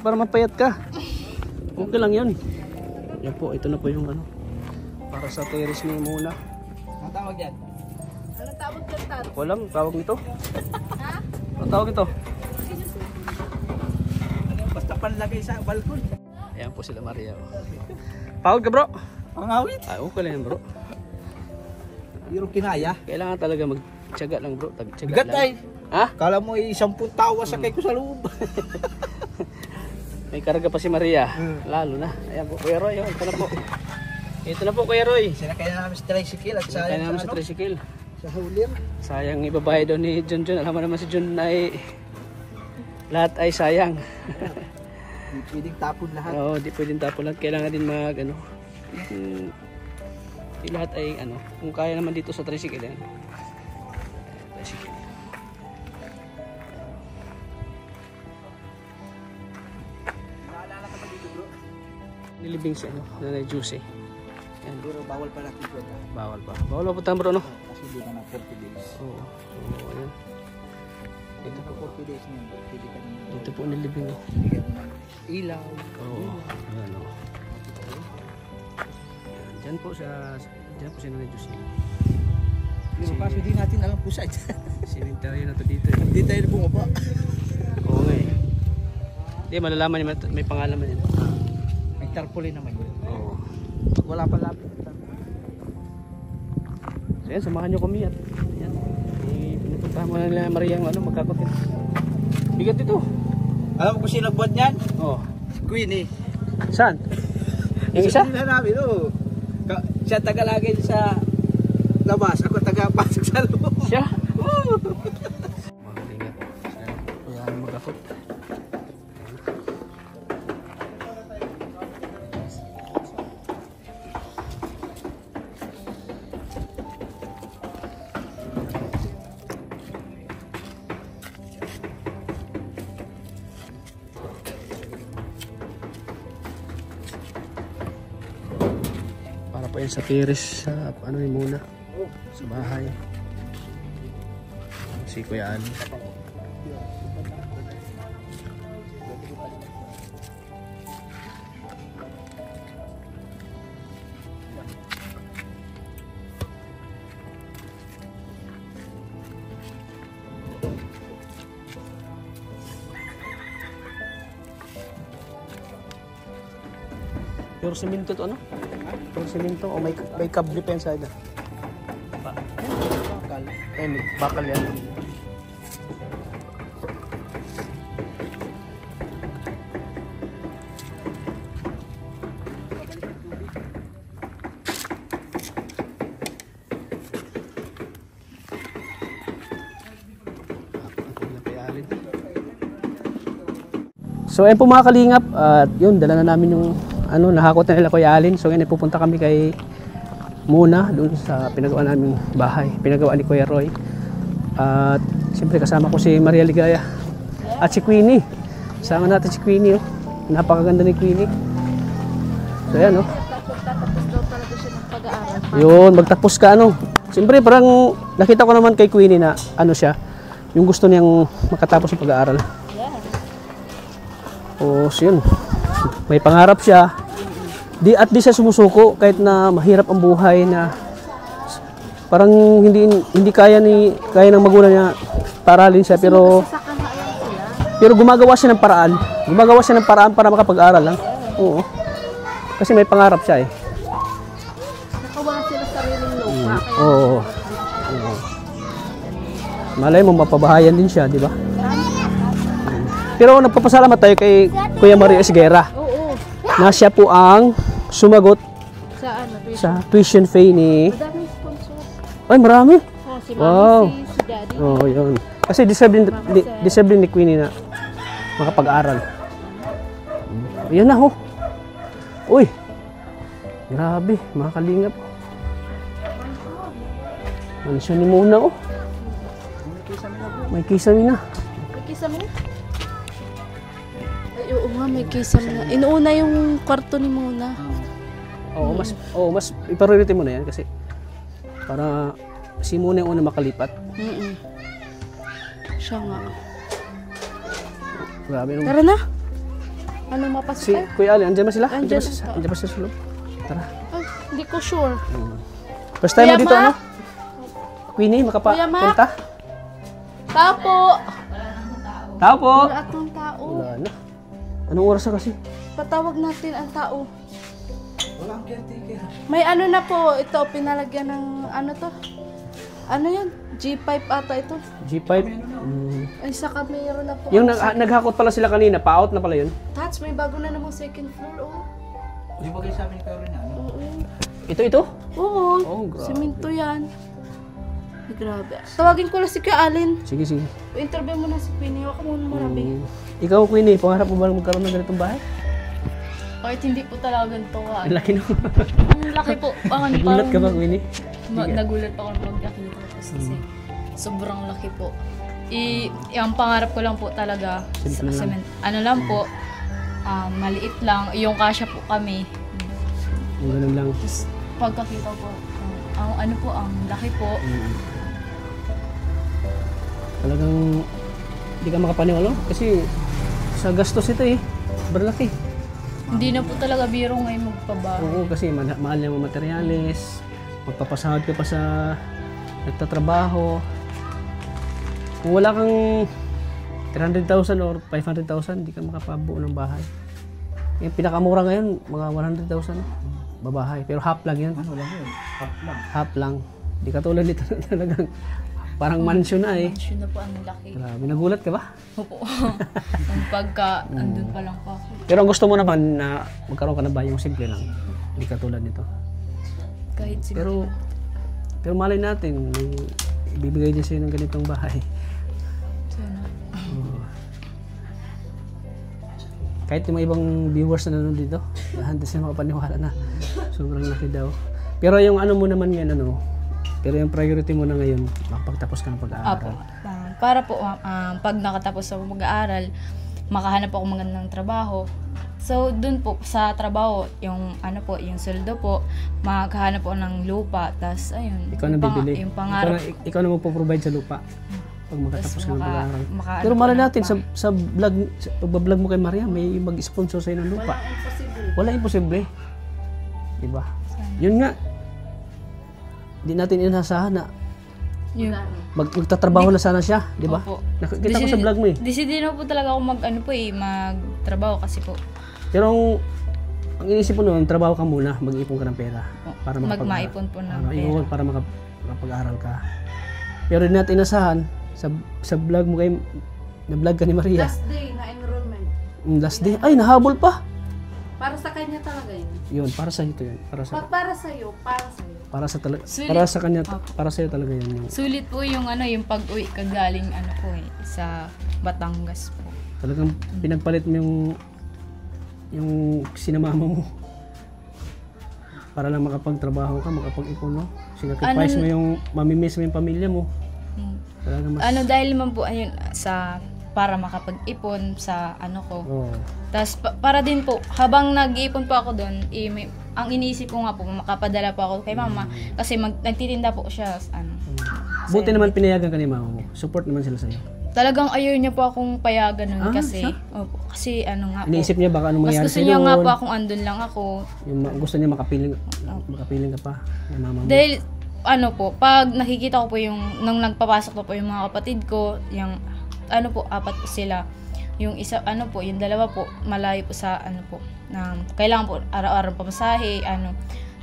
para mapayat ka. Okay lang yun. Yan po, ito na po yung ano. Para sa terrace ni Muna. Ang tawag yan? Anong tawag dyan, Tat? Walang tawag nito. Ha? Ang tawag ito? Basta panlagay sa balkon. Ayan po sila Maria. Pagod ka bro? Pangawit. Ay, okay lang yan bro. Pero kinaya. Kailangan talaga magtiyaga lang bro. Tagtiyaga Bigat lang. ay. Ha? Kala mo 10 tawa sakay ko sa loob. May karga pa si Maria. Lalo na. Ayan po, Kuya Roy. Ito na po. Ito na po, Kuya Roy. Sinakay na namin sa tricycle at Kaya namin sa tricycle. sa hulir. Sayang ibabayad daw ni John. Alam mo naman si John ay lahat ay sayang. Hindi pwedeng tapon lahat. Oo, di pwedeng tapon lahat. Kailangan din mag ano. Lahat ay ano. Kung kaya naman dito sa tricycle yan. Tricycle. Naalala ka ba dito bro? Nilibing si ano, Nanay Juicy. Yan. Pero bawal pala dito. Bawal pa. Bawal pa po bro no? Kasi dito na 40 days. Oo. Oo, ayun. Dito na 40 days niyan. Pwede ka naman. Dito po nilibing oh. Bigyan mo ng ilaw. Oo. Ayan oh. Diyan po sa si Nanay Juicy. Pero kaso di natin alam kung saan. Cemetery na to dito eh. Hindi tayo bumaba. Oo nga eh. Hindi, malalaman niya, may pangalan man yan. May tarpaulin naman yun. Oo. Pag wala pa lapit. So yan, samahan nyo kami at yan. Pinupuntahan mo na nila Maria yung ano, magkakutin. Bigat ito. Alam mo kung sino nagbuhat niyan? Oo. Si Queenie. Saan? Yung isa? Sabihin na namin, oh. Siya tagalagay sa labas. Ako tagapasok sa loob. Siya? Magalingat. Kaya magkakot. Para po yan sa terrace sa ano ni Muna. Sa bahay. Si Kuya Ali. Pure semento to ano? Pure semento o may kable pa yan sa ida. Bakal. May bakal yan. So ayun po mga kalingap, at yun, dala na namin yung ano, nahakot na nila Kuya Alin. So ngayon pupunta kami kay Muna doon sa pinagawa naming bahay, pinagawa ni Kuya Roy. At siyempre kasama ko si Maria Ligaya at si Queenie. Sama natin si Queenie, oh. Napakaganda ni Queenie. So ayan, oh. Tatapos daw talaga siya ng pag-aaral. Yun, magtapos ka ano. Siyempre parang nakita ko naman kay Queenie na ano siya, yung gusto niyang makatapos ng pag-aaral. O so yun, may pangarap siya. At di siya sumusuko kahit na mahirap ang buhay na parang hindi kaya ng magulang niya paralin siya, pero gumagawa siya ng paraan. Gumagawa siya ng paraan para makapag-aral lang. Oo. Kasi may pangarap siya eh. Nakawa sila sa sariling lupa. Oo. Malay mo mapabahayan din siya, di ba? Pero nagpapasalamat tayo kay Kuya Mario Esguera. Oo. Na siya po ang sumagot Sa ano? sa tuition fee ni... Madaming sponsor. Ay, marami. Oh, si Wow. Mami, si Daddy. Oo, yun. Kasi deserve din ni Queenie na makapag-aral. Ayan na, ho. Uy. Grabe, mga kalingap. Mansyon ni Muna, oh. May kisame na. May kisame? Ay, oo nga, may kisame na. Inuuna yung kwarto ni Muna. Oo, mas i-priority mo na yan kasi para si Muna yung una makalipat. Siya nga. Grabe nung... Tara na. Ano mapasok Si tayo? Kuya Alin, andyan ba sila? Andyan. Andyan ba sila sa loob? Tara. Ay, hindi ko sure. First time mo Kuya dito, Ma? ano? Queenie, Kuya Ma? makapapunta? Tao po! Tao po! Wala atong tao. Wala na. Anong oras na kasi? Patawag natin ang tao. Walang caretaker. May ano na po, ito, pinalagyan ng ano to? Ano yan? G5 ata ito. G5? Ay, saka mayroon na po. Yung naghakot pala sila kanina, pa-out na pala yun. Touch, may bago na namang second floor, oh. Di ba kayo sa amin kayo rin ano? Oo. Ito? Oo. Oh, grabe. Simento yan. Ay, grabe. Tawagin ko lang si Kuya Alin. Sige. Interview mo na si Queenie. Huwag ka muna marami. Ikaw, Queenie, pangarap mo ba magkaroon ng ganitong bahay? Kahit hindi po talaga ganito ka. Ang laki no. Ang laki po. Nagulat ka ba, Queenie? Nagulat ako nung pagkakita ko kasi sobrang laki po. Yung pangarap ko lang po talaga sa Simple lang. cement. Ano lang po, maliit lang. Yung kasya po kami. Yung ganun lang. Tapos pagkakita ko, ang laki po. Talagang hindi ka makapaniwala kasi sa gastos ito eh. Sobrang laki. Hindi na po talaga biro ngayon magpabahay. Oo, kasi mahal na yung mga materyales. Magpapasahod ka pa sa nagtatrabaho. Kung wala kang 300,000 or 500,000, hindi ka makapabuo ng bahay. Yung pinakamura ngayon, mga 100,000 babahay. Pero half lang yan. Ano lang yun? Half lang. Half lang. Hindi katulad nito na talagang parang mansion na eh. Mansion na po ang laki. Grabe, nagulat ka ba? Opo. Ang pagka, andun pa lang po ako. Pero ang gusto mo naman na magkaroon ka ng bahay yung simple lang. Hindi katulad nito. Kahit siguro. Pero malay natin, may ibibigay niya sa'yo ng ganitong bahay. Sana. Kahit yung mga ibang viewers na nanonood dito, hindi sila makapaniwala na sobrang laki daw. Pero yung ano mo naman yan, pero yung priority mo na ngayon, makapagtapos ka ng Apo. pag-aaral. Para po, pag nakatapos ako mag-aaral, makahanap ako magandang trabaho. So, dun po sa trabaho, yung yung sweldo po, makakahanap po ng lupa, tas ayun. Ikaw na bibili. Yung pangarap. Ikaw na magpo-provide sa lupa pag makatapos Tas ka ng pag-aaral. makaano Pero po malay ng natin, lupa. sa vlog, sa pagbablog mo kay Maria, may mag-sponsor sa'yo ng lupa. Wala imposible. Diba? Yun nga. Hindi natin inasahan na Yung, magtatrabaho na sana siya, di ba? Opo. Nakikita ko sa vlog mo eh. Decidido po talaga ako magtrabaho kasi po. Pero ang inisip mo noon, trabaho ka muna, mag-ipon ka ng pera. Para Magmaipon po ng pera. Iwan para makapag-aral ka. Pero hindi natin inasahan, sa vlog mo kay, na-vlog ka ni Maria. Last day na enrollment. Last day, ay nahabol pa. Para sa kanya talaga yun. Yun, para sa ito yun. Para sa Para sa'yo, para sa'yo. Sulit. para sa kanya, para sa iyo talaga yan. Yung, Sulit po yung yung pag-uwi ka galing sa Batangas po. talagang pinagpalit mo yung sinamama mo. Para lang makapagtrabaho ka, makapag-ipon, no? Sinacrifice mo yung, mamimiss mo yung pamilya mo. Talaga mas... Dahil naman po para makapag-ipon sa ko. Oo. Tapos para din po, habang nag-iipon po ako doon, ang iniisip ko nga po, makapadala po ako kay mama. Kasi nagtitinda po siya. Buti naman pinayagan ka ni mama mo. Support naman sila sa'yo. Talagang ayaw niya po akong payagan nun kasi, siya? opo, kasi nga po. Iniisip niya baka anong Mas mangyari gusto sa'yo niya nga doon. po akong andun lang ako. Gusto niya makapiling ka pa ng mama mo. Dahil, pag nakikita ko po nung nagpapasok po yung mga kapatid ko, yung, apat po sila. Yung isa, yung dalawa po, malayo po sa, na kailangan po araw-araw pamasahe,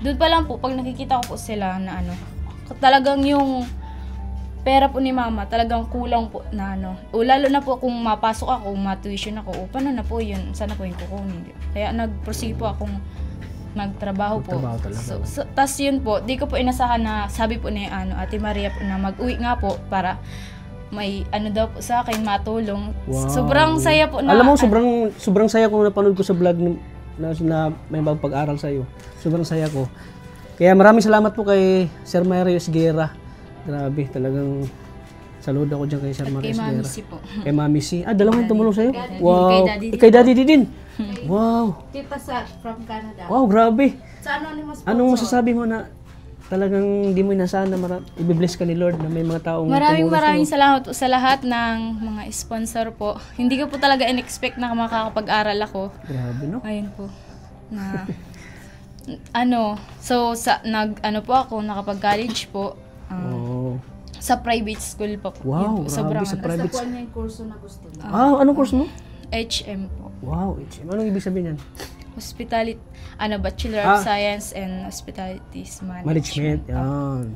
Doon pa lang po, pag nakikita ko po sila na talagang yung pera po ni mama, talagang kulang po na lalo na po kung mapasok ako, matuition ako, paano na po yun, sana po yung kukunin. Kaya nag-proceed po akong magtrabaho po. Magtrabaho talaga. So, tas yun po, di ko po inasahan na sabi po ni Ate Maria po na mag-uwi nga po para may daw po sa akin matulong. Wow. Sobrang saya po na. Alam mo, sobrang saya ko napanood ko sa vlog na may pag-aral sa iyo. Sobrang saya ko. Kaya maraming salamat po kay Sir Mario Esguera. Grabe, talagang saludo ako dyan kay Sir Mario Kay Esguera. Mami si po. Kay Mami si. Dalawang tumulong sa'yo? Daddy. Wow. Kay Daddy din. Kay Daddy din. Wow. Tita Sat from Canada. Wow, grabe. Sa anonymous Anong masasabi mo na talagang di mo inasahan na i-bless ka ni Lord na may mga taong Maraming sa'yo. salamat po sa lahat ng mga sponsor po. Hindi ko po talaga in-expect na makakapag-aral ako. Grabe, no? Ayun po. Na so po ako nakapag-college po. Oh. Sa private school pa po. Wow, Yun po, grabe, sobrang sa private Basta po niya yung kurso na gusto niya. anong course mo? HM po. Wow, HM. Anong ibig sabihin yan? Hospitality, Bachelor of Science and Hospitalities Management. Yan.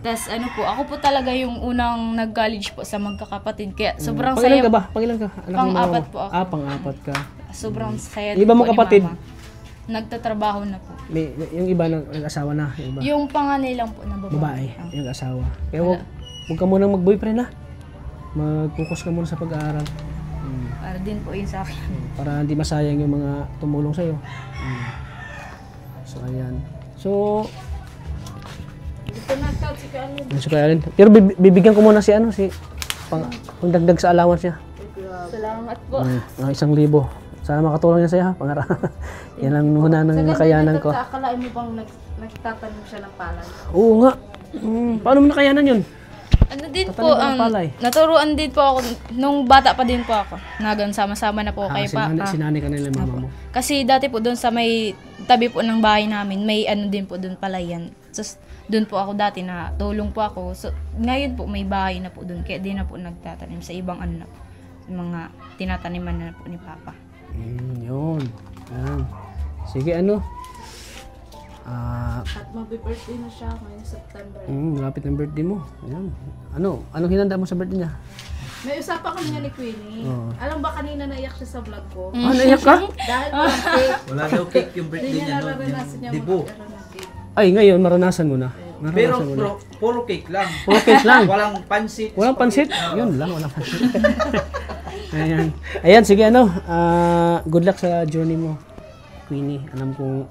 Tapos ako po talaga yung unang nag-college po sa magkakapatid. Kaya sobrang Pangilan saya. ka ba? Pangilan ka? Anak ng Pang-apat mama mo? po ako. Pang-apat ka. Sobrang saya Yung iba din mong po ni kapatid? Mama. Nagtatrabaho na po. Yung iba nag-asawa na. Yung iba. Yung panganay lang po na babae. Babae. Yung asawa. Kaya huwag ka munang mag-boyfriend ha. Mag-focus ka muna sa pag-aaral. Para din po yun sa akin. Para hindi masayang yung mga tumulong sa'yo. So, ayan. So, Dito na ikaw, si Kaalin. so kaya rin. Pero bibigyan ko muna si pang dagdag sa allowance niya. Salamat po. 1,000. Sana makatulong niya sa'yo ha. Pangarap. Yan ang muna ng nakayanan ko. Akalain mo bang nagtatanim siya ng palay? Oo nga. Paano mo nakayanan yun? Din Tatanim po, ka ng palay. naturuan din po ako, nung bata pa din po ako. Nagan sama-sama na po kay Papa. Sinanay ka nila mama mo. Kasi dati po doon sa may tabi po ng bahay namin, may din po doon palayan. So, doon po ako dati na tulong po ako. So, ngayon po may bahay na po doon. Kaya di na po nagtatanim sa ibang na po. Mga tinataniman na po ni Papa. Yun. Yan. Sige, At mag-birthday na siya ngayong September. malapit ng birthday mo. Yan. Anong hinanda mo sa birthday niya? May usapan kami nga ni Queenie. Alam ba kanina naiyak siya sa vlog ko? Naiyak ka? Dahil walang cake. Wala daw cake yung birthday Hindi niya, niya no? nararanasan niya Yung dibo. magkaroon ng cake. Ay, ngayon, maranasan mo na. Pero Maranasan mo na. puro cake lang. Puro cake lang. Walang pansit. Walang pansit? Yun lang, walang pansit. Ayan. Ayan, sige good luck sa journey mo, Queenie. Alam kong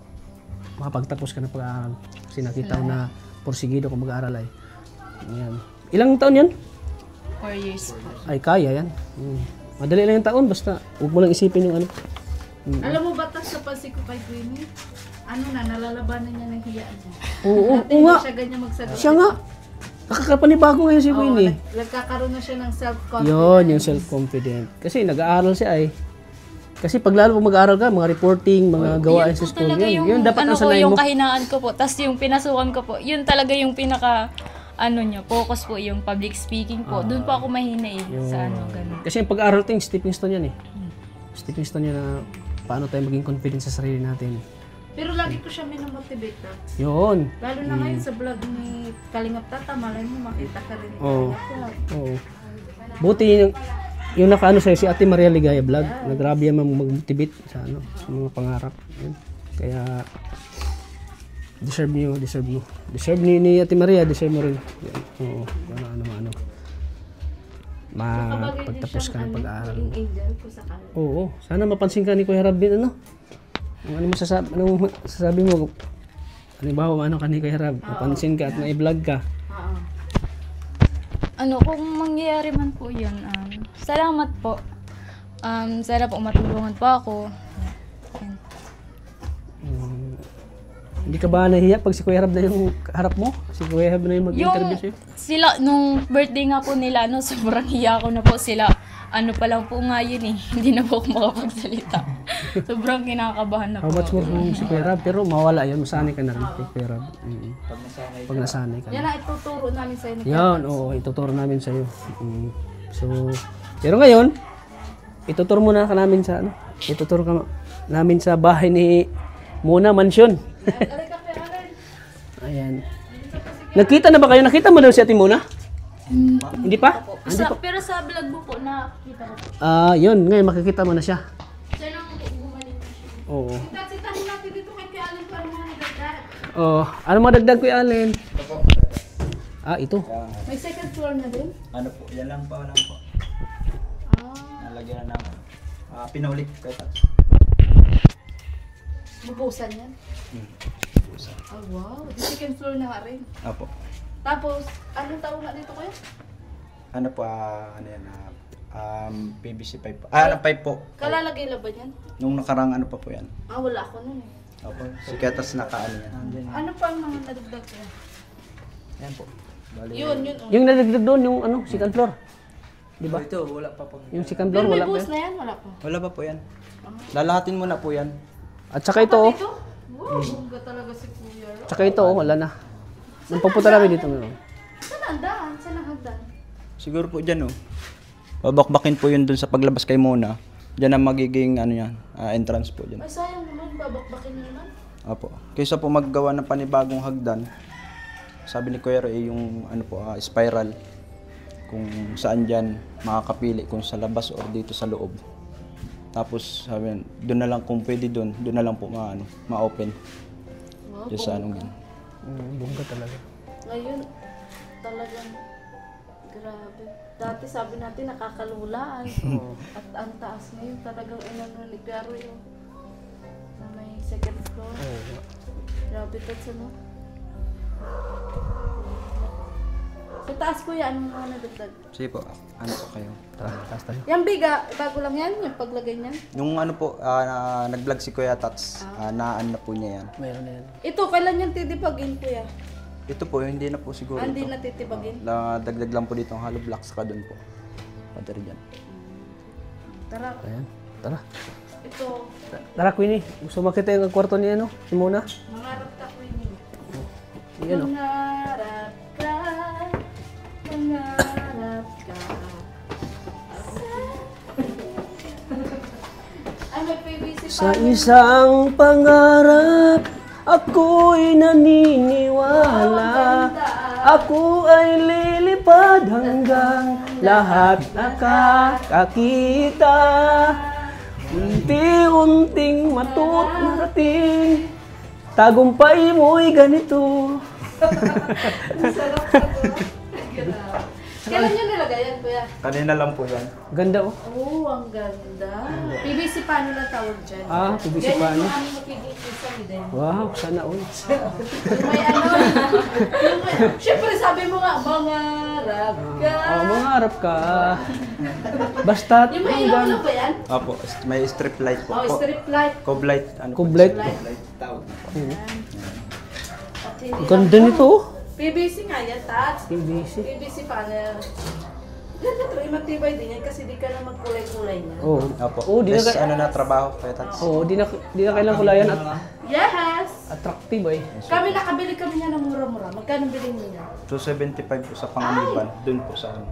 makapagtapos ka na pag-aaral. Kasi nakita ko na porsigido kung mag-aaral ay. Ayan. Ilang taon yan? 4 years po. Ay, kaya yan. Madali lang yung taon, basta huwag mo lang isipin yung Alam mo ba tas sa pansin ko kay Queenie? Nalalabanan niya ng hiyaan niya. Oo, Dati oo nga. hindi siya ganyan magsagot. Siya nga. Nakakapanibago ngayon si Queenie. Nagkakaroon na siya ng self-confidence. Yun, yung self-confident. Kasi nag-aaral siya ay. Kasi pag lalo pag mag-aaral ka, mga reporting, mga gawain sa school, Talaga yun dapat ang sanayin yung mo. kahinaan ko po. Tapos yung pinasukan ko po, yun talaga yung pinaka focus po yung public speaking po. Doon po ako mahina sa ganun. Kasi yung pag-aaral ito, yung stepping stone yan eh. Stepping stone yan na paano tayo maging confident sa sarili natin. Pero lagi ko siya minamotivate na. Yun. Lalo na ngayon sa vlog ni Kalingap Tata, malay mo makita ka rin. Oo. Oo. Buti yung nakaano sa'yo, si Ate Maria Ligaya vlog. Nagrabe yan mag-motivate sa sa mga pangarap. Yun. Kaya deserve niyo. Deserve ni Ate Maria, deserve mo rin. Yan. Oo. Ano. Pagtapos ka ng pag-aaral. Yung angel ko sa kanila. Oo. Sana mapansin ka ni Kuya Rab din, Anong masasabi mo? Halimbawa, ka ni Kuya Rab? Mapansin ka at na-vlog ka. Oo. Kung mangyayari man po yun, salamat po. Sana po matulungan po ako. Yan. Hindi ka ba nahiya pag si Kuya Rab na yung harap mo? Si Kuya Rab na yung mag-interview sa'yo? Sila, nung birthday nga po nila, sobrang hiya ko na po sila. Pa lang po nga yun eh. Hindi na po ako makapagsalita. Sobrang kinakabahan na How po. much more kung si Kuya Rab? Pero mawala yun. Masanay ka na rin kay Kuya Rab. Pag nasanay ka Yan na. ang ituturo namin sa inyo. Yan, oo. Ituturo namin sa'yo. So, pero ngayon, ituturo muna ka namin sa ituturo ka namin sa bahay ni Mona Mansion. Ayan. Nakita na ba kayo? Nakita mo daw si Ate Mona? Hindi pa? Pero sa vlog mo po, nakita ko po. Yun. Ngayon makikita mo na siya. Siya lang po bumalik na siya. Oo. Tanong natin dito kay Alan para mga nagdagdag. Oh, ano madagdag ko Allen? Ito. May second floor na din? Ano po, yan lang po. Nalagyan na ng pinaulit. Bubusan yan? Oh, wow. The second floor na nga rin. Opo. Tapos, anong tawag nga dito kuya? Ano po, PVC pipe po. Pipe po. Kalalagay laban yan? Nung nakarang ano pa po yan. Wala ako nun eh. Opo. Siketas nakaano yan. Ano pa ang mga nadagdag niya? Yan po. Bali. Yun. Oh. Yung nadagdag doon, yung ano, second floor. Di ba? Ito, wala pa po. Yung second floor, Pero may wala pa bus yan. na yan, wala pa. Wala pa po yan. Lalahatin mo na po yan. At saka ito, oh. Dito? Wow, bongga talaga si Kuya. Tsaka ito, oh, wala na. Nung papunta namin dito, meron. Saan ang daan? Saan ang hagdan? Siguro po dyan, oh. Babakbakin po yun dun sa paglabas kay Mona. Diyan ang magiging ano yan, entrance po dyan. Ay, sayang naman, babakbakin na naman. Opo. Kaysa po maggawa ng panibagong hagdan, sabi ni Kuya Roy, yung ano po, spiral. Kung saan dyan makakapili, kung sa labas o dito sa loob. Tapos sabi doon na lang kung pwede doon na lang po ma-open. Wow, Diyan sa anong yan. Bongga talaga. Ngayon, talagang grabe. Dati sabi natin nakakalulaan. At ang taas ngayon talagang inano ni Garo yung na may second floor. Grabe tats ano. Sa taas ko yan, ano mga nadagdag. Sige po, ano po kayo? Tara, taas tayo. Yung biga, bago lang yan, yung paglagay niyan. Nung ano po, nag-vlog si Kuya Tats, naan na po niya yan. Meron na yan. Ito, kailan yung titipagin kuya? Ito po, hindi na po siguro Hindi ito. na titipagin. Dagdag lang po dito ang hollow blocks ka doon po. Padre dyan. Tara, Ayan, tara. ito, Tara, Queenie. Gusto makita yung kwarto ni ano? Si Mona? mangarap ka Queenie. Yan, oh. Mangarap ka, mangarap ka. Ay, may PVC pa. Sa isang pangarap, ako'y naniniwala. Ako ay lilipad hanggang lahat nakakakita. Unti-unting marating, tagumpay mo'y ganito. Sarap ka to. Kailan nyo nilagay yan, kuya? Kanina lang po yan. Ganda, oh. Oh, ang ganda. PVC paano na tawag dyan? PVC Ganyan paano? yung aming makikita din. Wow, sana all. Yung may ano, syempre sabi mo nga, mangarap ka. Oh, mangarap ka. Basta Yung may ilaw ba yan? Opo, may strip light po. Oh, strip light. Cob light. Ano po? Kublet. Tawag. At hindi Ganda lang- nito, oh. PVC nga yan, Tats. PVC. PVC panel. Ganda to, matibay din yan kasi di ka na magkulay-kulay na. Oh. Opo. Oh, di na Best ka- ano na trabaho, Kuya Tats. Oh, di na kailangan kulayan at Yes! attractive, eh. Kami nakabili kami niya ng mura-mura. Magkano bilhin niya? 275 po sa Panganiban. Doon po sa ano.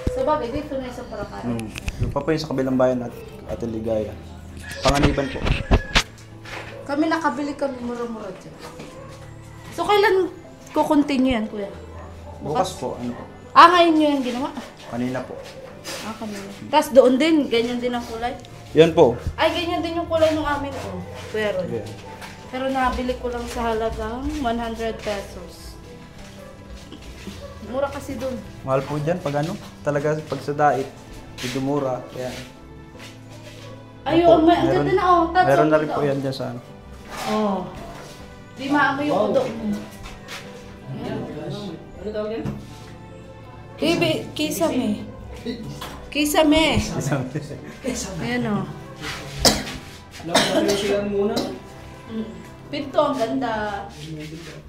Sa bagay, dito na isang Paracatu. Doon pa po yung sa kabilang bayan at Ligaya. Panganiban po. Kami nakabili kami mura-mura dyan. So, kailan ko-continue yan, kuya? Bukas po, ano po. Ngayon nyo yan ginawa? Kanina po. Kanina. Tapos doon din, ganyan din ang kulay? Yan po. Ay, ganyan din yung kulay ng amin, oh. Kuya Ron. Yan. Pero nabili ko lang sa halagang 100 pesos. Mura kasi doon. Mahal po dyan pag ano. Talaga pag sa dait. Medyo mura. Kaya. Ayun, may, ang ganda na, oh. Tapos Meron na ang rin po ganda, yan dyan sa ano. oh. Di maamoy yung udo. Ano tawag yan? Baby, kisame. Kisame. Ayan, oh. Ano sila muna? Pinto, ang ganda.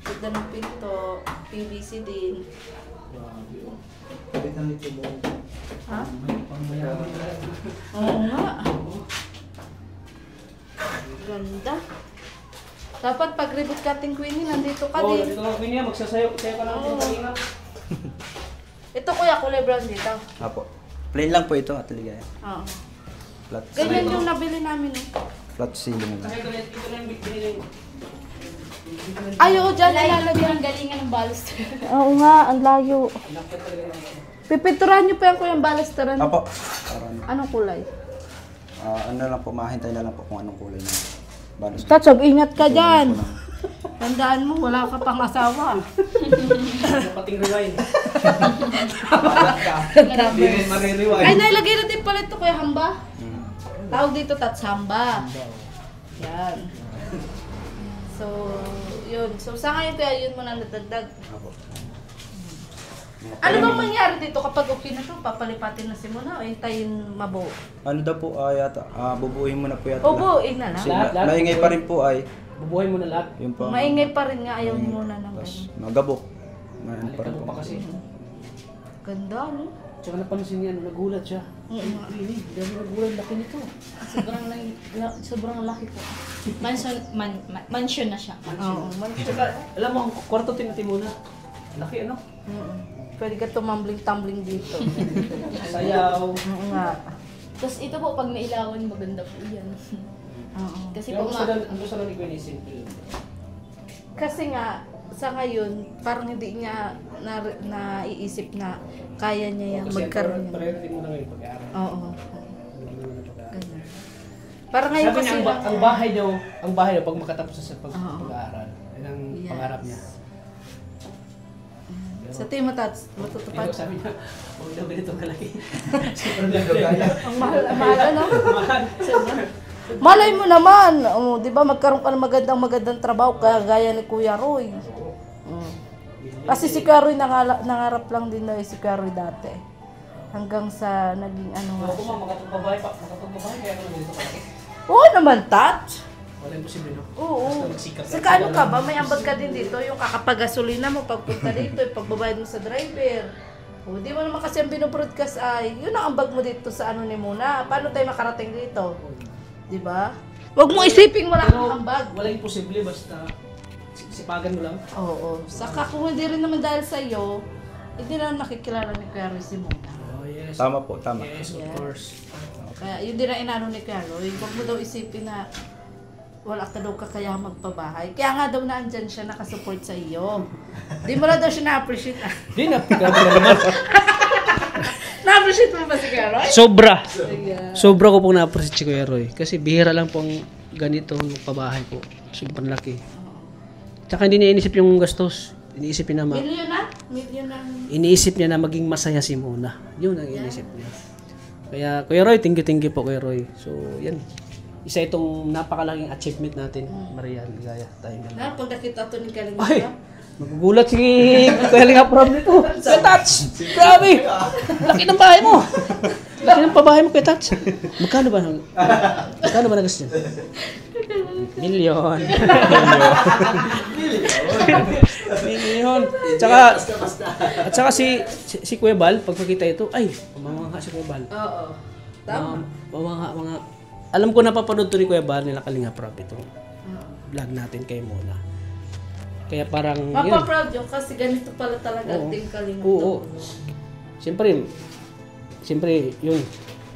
Ganda ng pinto. PVC din. Ha? Oo nga. Ganda. Dapat pag ribbon cutting Queenie, nandito ka Oh, din. dito ka, Queenie, magsasayo ka lang Oo. ng kalinga. Ito kuya, kulay brown dito. Apo. Plain lang po ito at Ligaya. Oo. Flat, Ganyan yung nabili namin eh. flat ceiling lang. Ito na yung binili. Ay, oo, dyan ilalagyan. Ang galingan ng baluster. Oo nga, ang layo. Pipinturan niyo pa yan kuya, balastaran. Apo. Parang, Anong kulay? ano lang po, mahintay na lang po kung anong kulay niya. Balos. Tatsog, ingat ka dyan. Tandaan mo, wala ka pang asawa. Pating rewind. Ay, nailagay na din pala ito kuya, hamba. Tawag dito, hamba. Yan. So, yun. So, sa ngayon kuya, yun mo na nadagdag. Apo. Ano bang mangyari dito kapag okay na to? Papalipatin na si Mona o hintayin mabuo? Ano daw po yata, bubuuin mo na po yata. Bubuuin na lang. Kasi Lahat? maingay pa rin po ay Bubuhay mo na lahat. Yun po. Maingay pa rin nga, ayaw muna ng Tapos ganun. magabok. Ano pa rin Alikabok po. pa kasi. Ganda, no? Tsaka napansin niya, nagulat siya. Ay, really? Dami nagulat, laki nito. Sobrang laki po. Mansion na siya. Oo, Tsaka, alam mo, ang kwarto tinati muna. Laki ano? Pwede ka tumambling-tumbling dito. Sayaw. Oo nga. Tapos ito po, pag nailawan, maganda po yan. Oo. Kasi Kaya po ang gusto lang ni Gwen is simple. Kasi nga, sa ngayon, parang hindi niya naiisip na kaya niya yan magkaroon yan. Priority mo na ngayon pag-aaral. Oo. Ganun. Parang ngayon Sabi kasi niya, lang, ang bahay daw, pag makatapos sa pag-aaral, yan ang Yes. pangarap niya. sa tingin mo, Tats, Pero matutupad. sabi niya, huwag daw ganito kalaki. Sobrang laki. Ang mahal, ano? Mahal. Malay mo naman, di ba magkaroon ka ng magandang trabaho kagaya ni Kuya Roy. Kasi si Kuya Roy nangarap lang din na si Kuya Roy dati. Hanggang sa naging ano nga Ako siya. makatugbabahay kaya ano ganito kalaki. Oo naman, Tats. Wala imposible, no? Oo. Basta magsikap ka. Saka ano ka ba, may ambag ka din dito, yung kakapagasolina mo pagpunta dito, yung pagbabayad mo sa driver. O, di mo naman kasi ang binobroadcast ay, yun ang ambag mo dito sa ano ni Muna. Paano tayo makarating dito? Di ba? Huwag mo isiping wala Pero kang ambag. wala imposible, basta sipagan mo lang. Oo. Saka kung hindi rin naman dahil sa iyo, hindi na nakikilala ni Kuya Roy si Muna. Oh, yes. Tama po, tama. Yes, of Yes. course. Kaya yun din ang inano ni Kuya Roy. Huwag mo daw isipin na wala ka daw kakaya magpabahay. Kaya nga daw naandyan siya nakasupport sa iyo. Di mo na daw siya na-appreciate. Di na, grabe na naman. Na-appreciate mo ba si Kuya Roy? Sobra. Yeah. Sobra ko pong na-appreciate si Kuya Roy. Kasi bihira lang pong ganito ang pabahay ko. Sobrang laki. Tsaka hindi niya inisip yung gastos. Iniisip niya na Milyon na? Milyon na. iniisip niya na maging masaya si Mona. Yun ang iniisip niya. Kaya Kuya Roy, thank you po Kuya Roy. So, yan. Isa itong napakalaking achievement natin, Maria Ligaya. Tayo ganun. Na, pag nakita to ni Kalinga, Ay! Magugulat si Kuya Linga Prom nito. Kuya Tats! Grabe! Laki ng bahay mo! Laki ng pabahay mo, Kuya Tats. Magkano ba nagastos niya? Milyon. Milyon. At saka si Kuya Bal, pag makita ito, ay, pamamangha si Kuya Bal. Oo. Tama. Mga alam ko napapanood to ni Kuya Bal nila Kalinga Prop itong vlog natin kay Mona. Kaya parang yun. Mapaproud yun kasi ganito pala talaga ang Team Kalinga. Oo. Siyempre, yun.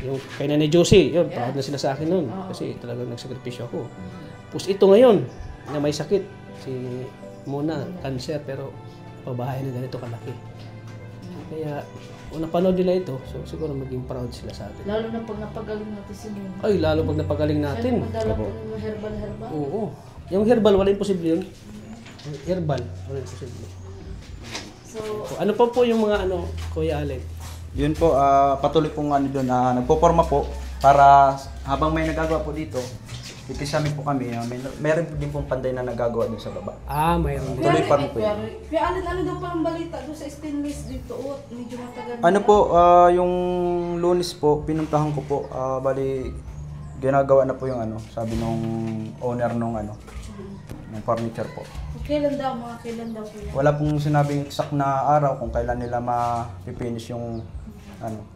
Yung kay Nanay Josie, yun, proud na sila sa akin nun. Kasi talagang nagsakripisyo ako. Tapos ito ngayon, na may sakit. Si Mona, cancer, pero pabahay na ganito kalaki. Kaya, kung napanood nila ito, so siguro maging proud sila sa atin. Lalo na pag napagaling natin si Muna. Ay, lalo pag napagaling natin. Madala po yung herbal. Oo. Yung herbal, wala imposible yun. Yung herbal, wala imposible. So, So, ano pa po yung mga Kuya Alec? Yun po, patuloy pong doon, nagpo-forma po para habang may nagagawa po dito, ikisami po kami. Meron din pong panday na nagagawa doon sa baba. Mayroon din. Tuloy pa rin po yun. Kaya ano daw parang balita doon sa stainless dito? O, medyo matagal na. Ano po, yung Lunes po, pinuntahan ko po, bali, ginagawa na po yung sabi nung owner nung ng furniture po. Kailan daw kuya? Wala pong sinabing exact na araw kung kailan nila ma-finish yung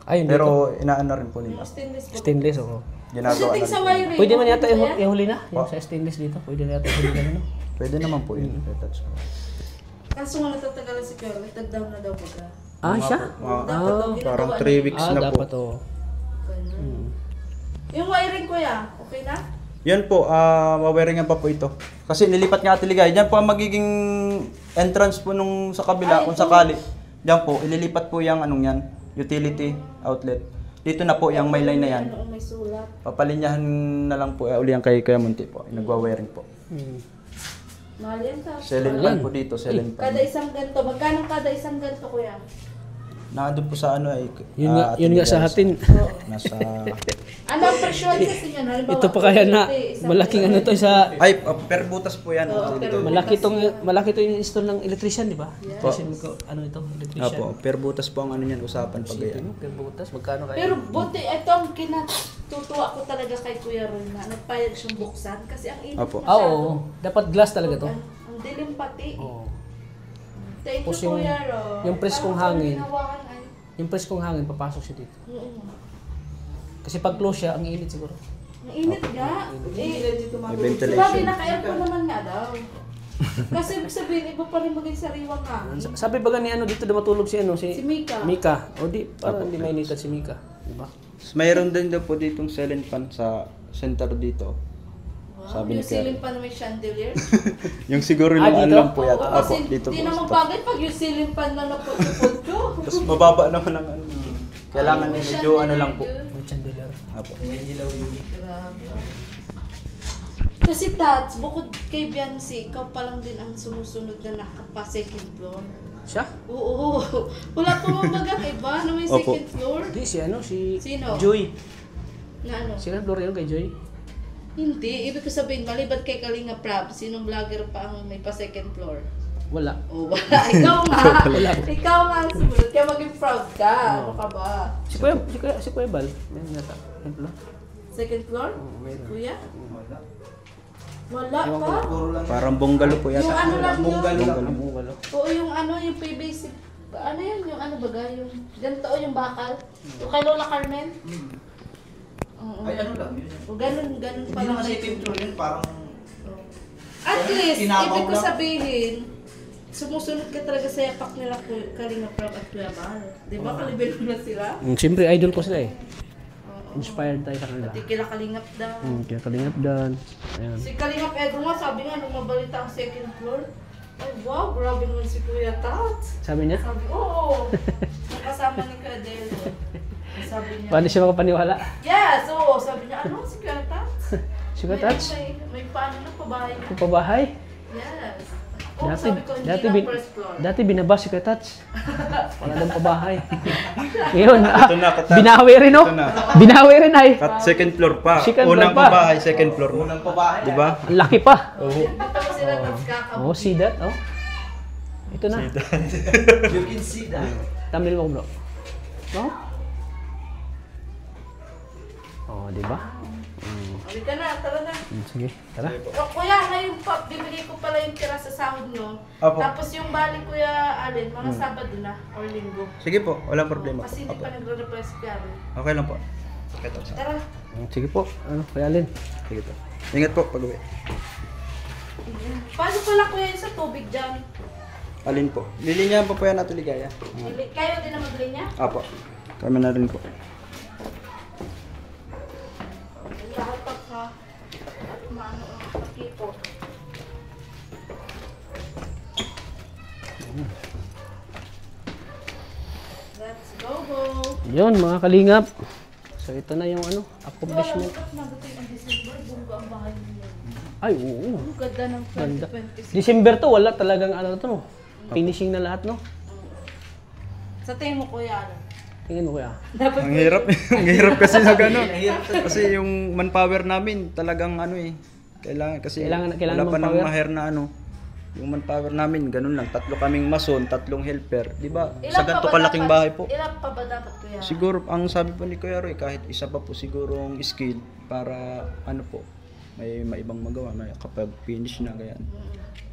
Ayun, pero inaano rin po nila. Stainless po. Stainless, oo. Ginagawa Dating na sa rin. wiring. Pwede man yata Kaya? ihuli na. Yung sa stainless dito, pwede na yata ihuli na. No? Pwede naman po yun. That's all. Kaso nga natatagalan si Kuya, nagtag-down na daw baga. Siya? Dapat daw ginagawa Parang na. 3 weeks na po. Dapat oo. Ganun. Yung wiring kuya, okay na? Yan po, wawiringan pa po ito. Kasi nilipat nga Ate Ligay. Yan po ang magiging entrance po nung sa kabila kung sakali. Yan po, ililipat po yung yan, utility outlet. Dito na po yung may line na yan. Ano, may sulat. Papalinyahan na lang po uli ang kay Kuya Munti po. Nagwa-wiring po. Mahal yan ka. Selling pan po dito, selling pan. Kada isang ganito, magkano kada isang ganito kuya? Nandun po sa ano ay Yun nga sa atin. Nasa Ano ang presyon kasi niyan? Halimbawa, Ito pa kaya na malaking ano to sa ay per butas po yan. malaki to yung install ng electrician, di ba? Electrician ko ano ito, electrician. Opo, per butas po ang ano niyan usapan pag yan. Pero butas magkano kaya? Pero buti, ito ang kinatutuwa ko talaga kay Kuya Ron na nagpayag siyang buksan kasi ang init Opo. Ah, oo. Dapat glass talaga to. Ang dilim pati. Oo. Thank you, Tapos yung- Kuya Ron. yung preskong Parang hangin. ginawakan ay. Yung preskong hangin papasok siya dito. Oo. Kasi pag close siya, ang init siguro. Ang init nga. May Sabagay, ventilation. naka-aircon naman nga daw. Kasi ibig sabihin, iba pa rin maging sariwang hangin. Sabi ba ni ano dito na matulog si ano Si Mika. Mika. O di para hindi mainitan si Mika, di ba? Mayroon din daw po ditong ceiling fan sa center dito. Wow, Sabi ni yung Kuya. ceiling pa na may chandelier. Yung siguro Ah, yung dito? lang po Oo, yata. Opo, kasi dito di po. naman bagay pag yung ceiling pan na naputyo-putyo. Tapos mababa naman ang ano. Kailangan May medyo ano lang po. chandelier May chandelier. Opo. yun. Grabe. Kasi Tats, bukod kay Biancy, ikaw pa lang din ang sumusunod na nakapa-second floor. Siya? Oo. Wala pa mabagang iba na may Opo. second floor. Di si ano si Sino? Joy. Na ano? Sino floor yun kay Joy? Hindi. Ibig ko sabihin, maliban kay Kalinga Prab, sinong vlogger pa ang may pa-second floor? Wala. Oh, wala. Ikaw nga. Ikaw nga ang sumunod. Kaya maging proud ka. Ano ka ba? Si Kuya Bal. Meron yata. Yung floor. Second floor? Oo, meron. Kuya? Wala pa. Parang bungalow po Yung yata. ano lang yun. Ang bungalo. Oo, yung ano, yung PVC. Ano yun? Yung ano baga? Yung ganito o yung bakal? Yung kay Lola Carmen? Oo. Ay, ano lang yun? O ganun pa lang. floor yun, parang At least, tinabaw ibig ko lang. sabihin, sumusunod ka talaga sa yapak nila Kalinga Prab at Kuya Bal. Di ba? Kalibin mo na sila? Siyempre idol ko sila eh. Oo. Inspired tayo sa kanila. Pati kila Kalingap daw. Kaya kalingap dan. Ayan. Si Kalingap Edo nga, sabi nga, nung mabalita ang second floor, ay wow, grabe naman si Kuya Tat. Sabi niya? Sabi, oo. Nakasama ni Kuya Delo. Sabi niya, Paano siya makapaniwala? yes, oo. Sabi niya, ano si Kuya Tat? Si Kuya Tats? May paano na pabahay na. Kung pabahay? Yes. Oo, sabi ko, hindi dati, lang first floor. dati binaba si Kuya Tats. Wala nang pabahay. Ngayon, Ito na, Kuya Tats. binawi rin oh. Ito na. Binawi rin ay. At second floor pa. Second floor Unang pa. pabahay, second floor. Unang pabahay. Di ba? Ang laki pa. Dito ko sila Tats kakabuti. Oh, see that? Oh. Ito na. You can see that. Tamil mo, bro. No? Oh, di ba? Halika na, tara na. Sige, tara. O, kuya, ngayon pa, bibigay ko pala yung tira sa sahod nyo. Apo. Tapos yung balik kuya Alin, mga Sabado na or Linggo. Sige po, walang problema po. Kasi hindi Apo. pa nagre-reply si Kuya Alin. Okay lang po. Okay, Tats. Tara. Sige po. Ano, Kuya Alin? Sige po. Ingat po pag-uwi. Paano pala kuya yun sa tubig dyan? Alin po? Lilinyahan po yan natin ligaya. Kayo din na maglinya? Apo. Kami na rin po. Lahat ha. At maano ang pakipo. Let's go. Yun, mga kalingap. So, ito na yung ano, Wala accomplishment. mo nagating ang December, bungga ang bahay niya. Ay, oo. Ang ganda ng Ganda. 2026. December to, wala talagang ano to, no? Finishing na lahat, no? Sa tingin mo kuya, ano? Tingin mo, Kuya. Ang hirap. Ang hirap kasi sa gano'n. Kasi yung manpower namin talagang ano eh. Kailangan Kailangan wala pa nang manpower? ma-hire na ano. Yung manpower namin, ganun lang. 3 kaming mason, 3 helper. Di ba? Sa ganito kalaking bahay po. Ilan pa ba dapat kuya? Siguro, ang sabi po ni Kuya Roy, kahit isa pa po sigurong skill para ano po, may maibang magawa na kapag finish na ganyan.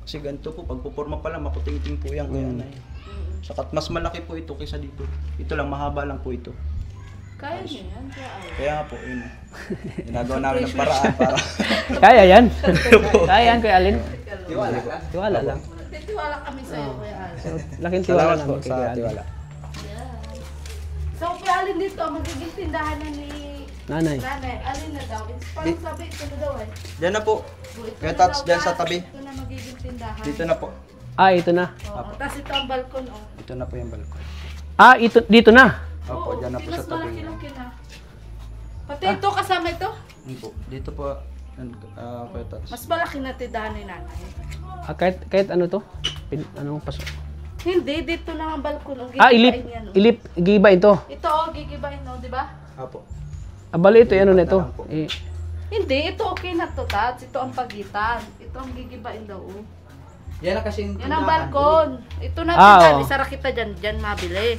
Kasi ganito po, pagpuporma pa lang, makuting-ting po yan. Kaya na Sakat mas malaki po ito kaysa dito. Ito lang, mahaba lang po ito. Kaya niyo yan, kuya. Kaya nga po, yun. Ginagawa namin ng paraan para... Kaya yan. Kaya yan, Kuya Alin. Tiwala lang. Titiwala kami sa'yo, kuya Alin. So, laking tiwala Salamat po namin kay sa Kuya Alin. tiwala. Yeah. So, kuya Alin dito, magiging tindahan na ni Nanay. Nanay. Alin na daw. It's parang sabi, ito na daw eh. Diyan na po. Ito Kaya na touch daw, dyan sa Tats. tabi. Ito na magiging tindahan. Dito na po. Ah, ito na. Oo, tapos ito ang balkon, oh. Dito na po yung balkon. Ah, ito, dito na. Opo, dyan na po sa mas tabi. malaki-laki na. Pati ito kasama ito. Yun po. Dito po, Kuya Tats. Mas malaki na tindahan ni Nanay. Ah, kahit ano to? Anong pasok? Hindi, dito lang ang balkon. Ilip. Ilip. Gigibain to. Ito gigibain di ba? Apo. Bali ito, ano na ito? Hindi, ito okay na to, Tats. Ito ang pagitan. Ito ang gigibain daw. Yan na kasi Yan ang balkon. Ito na oo. isara kita dyan mabili.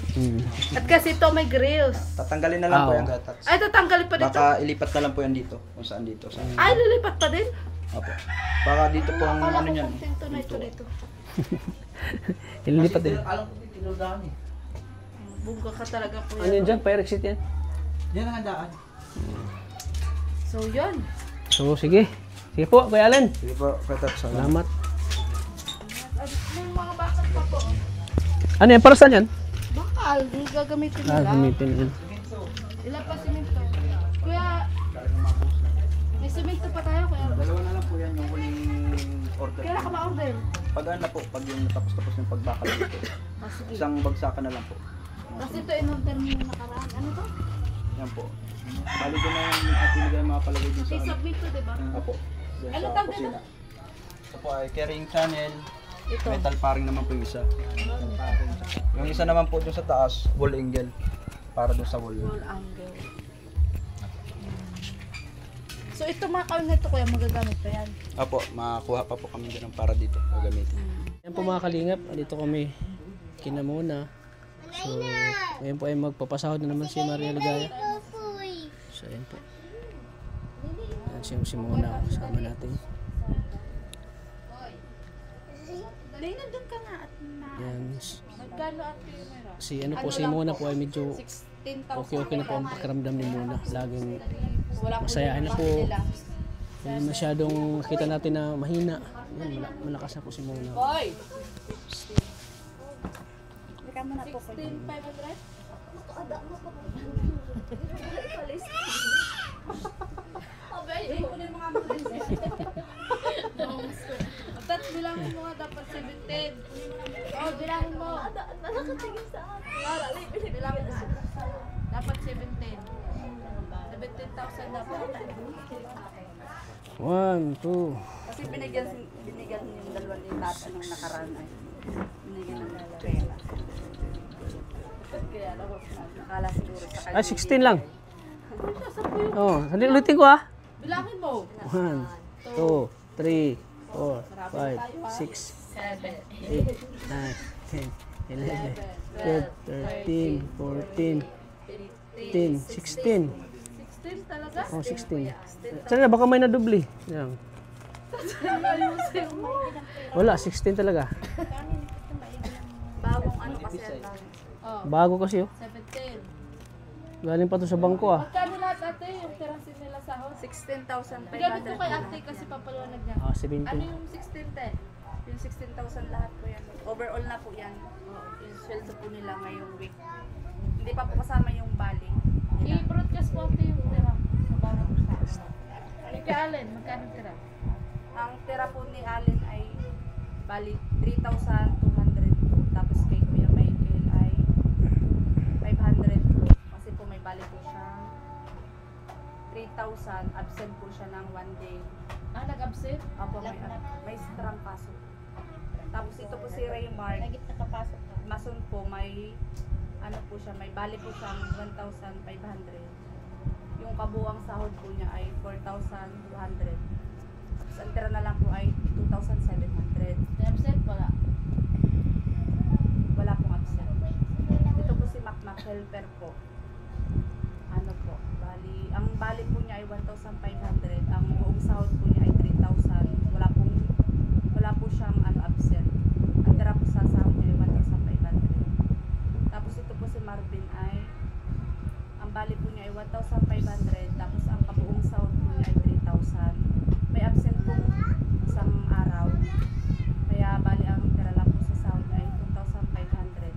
At kasi ito may grills. Tatanggalin na lang po yan, Tats. Ay, tatanggalin pa dito. Baka ilipat na lang po yan dito. Kung saan dito. Saan. Ay, lilipat pa din. Apo. Baka dito po ang Akala ano ko niyan. kontento na ito dito. Ililipat din. Alam ko dito tinuldahan eh. Bunga ka talaga po Ano yan dyan? Fire exit yan? Yan ang handaan. So, yun. So, sige. Sige po, Kuya Allen. Sige po, Tats. Salamat. May mga bakal pa po. Ano yan? Para saan yan? Bakal, yung gagamitin nila. Gamitin yan. Ilan pa simento? Kuya, may simento pa tayo, Kuya. Dalawa na lang po yan yung huling order. Kaya ka ma-order? Pag ano po, pag yung natapos-tapos yung pagbakal dito. Sige. Isang bagsakan na lang po. Kasi ito in-order mo yung nakaraan. Ano to? Yan po. Bali ko na yung at pinigay mga palagay dun sa ano. Submit to, diba? Apo. Yan Ano sa tawag kusina. Ito po ay carrying channel. Ito. Metal paring naman po yung isa. Yung isa naman po dun sa taas, wall angle. Para dun sa wall. Wall angle. So ito mga kaon na ito, Kuya, magagamit pa yan. Apo, makakuha pa po kami ganun para dito gagamitin. Yan po mga kalingap. Dito kami kinamuna. So, ngayon po ay magpapasahod na naman si Maria Ligaya. So, ayan po. Yan si Mona kasama natin. Dahil nandun ka nga at Yan. magkano at yung meron? Si ano po, si Mona po ay medyo 16,000. okay na po ang pakiramdam ni Mona. Laging Wala po masayahin na po. nila. Hindi masyadong kita natin na mahina. Yan, malakas na po si Mona. Boy! Bika mo na po. 16,500? Tat, bilangin mo nga dapat 17. Oh, bilangin mo. Nakakatingin sa akin. Bilangin mo. Dapat 17. 17,000 dapat. 1, 2. Kasi binigyan yung dalawa ni Tata nung nakaraan ay binigyan ng pera. Kaya nakala siguro sa kanya. Ah, 16 lang. Oh, ulitin ko ah. Bilangin mo. 1, 2, 3, 4, 5, 6, 8, 9, 10, 11, 12, 13, 14, 15, 16. 16 talaga? Oh, 16. Sana baka may nadubli. Yan. Wala, 16 talaga. Bagong ano kasi yan. Oh, Bago kasi oh. 17. Galing pa to sa bangko ah. Magkano lahat ate yung tirasin nila sahod? 16,500. Gamit ko kay ate kasi papaliwanag niya. Ah, 17. Ano yung 16 te? Yung 16,000 lahat po yan. Overall na po yan. Yung sweldo po nila ngayong week. Hindi pa po kasama yung baling. I-broadcast po ate yung tira sa bawat usapan. Kay Allen, magkano tira? Ang tira po ni Allen ay bali 3,200. Tapos kay Kuya Michael ay 500 po. Kasi po may bali po siya 3,000. Absent po siya ng 1 day. Ah, nag-absent? Opo, may strang pasok. Tapos ito po si Raymar. Mason po, may ano po siya, may bali po siyang 1,500. Yung kabuang sahod po niya ay 4,200. Tapos ang tira na lang po ay 2,700. Absent wala. Wala pong absent. Ito po si Macmac helper po. Ano po, ang bali po niya ay 1,500. Ang buong sahod po niya ay 3,000. Wala po siyang absent. Ang tira po sa sahod niya ay 1,500. Tapos ito po si Marvin ay ang bali po niya ay 1,500. Tapos ang kabuong sahod po niya ay 3,000. May absent po isang araw. Kaya bali ang tira lang po sa sahod ay 2,500.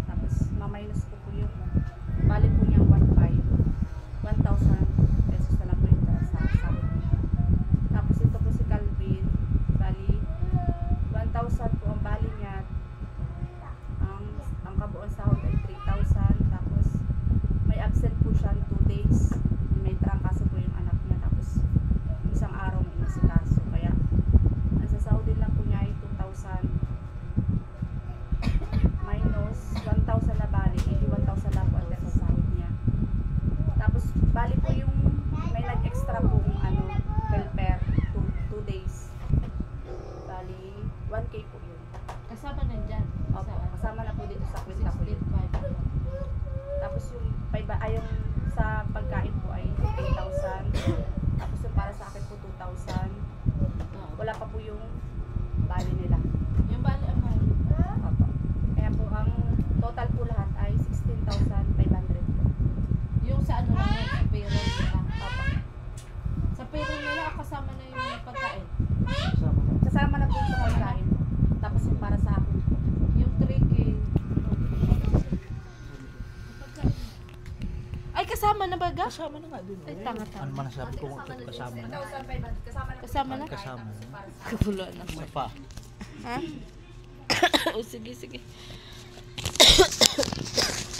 Tapos maminus ko po yung bali po niyang 1,000 pesos na lang po yung tira sa sahod niya. Tapos ito po si Calvin, bali 1,000 po ang bali niya. Ang kabuuan sahod ay 3,000. Tapos may absent po siya 2 days. May trangkas kasama na ba ga? Kasama na nga din. Ay, tanga-tanga. Ano man nasabi ko kasama na? Kasama na? Kasama na. Wala na. Isa pa. Ha? O sige, sige.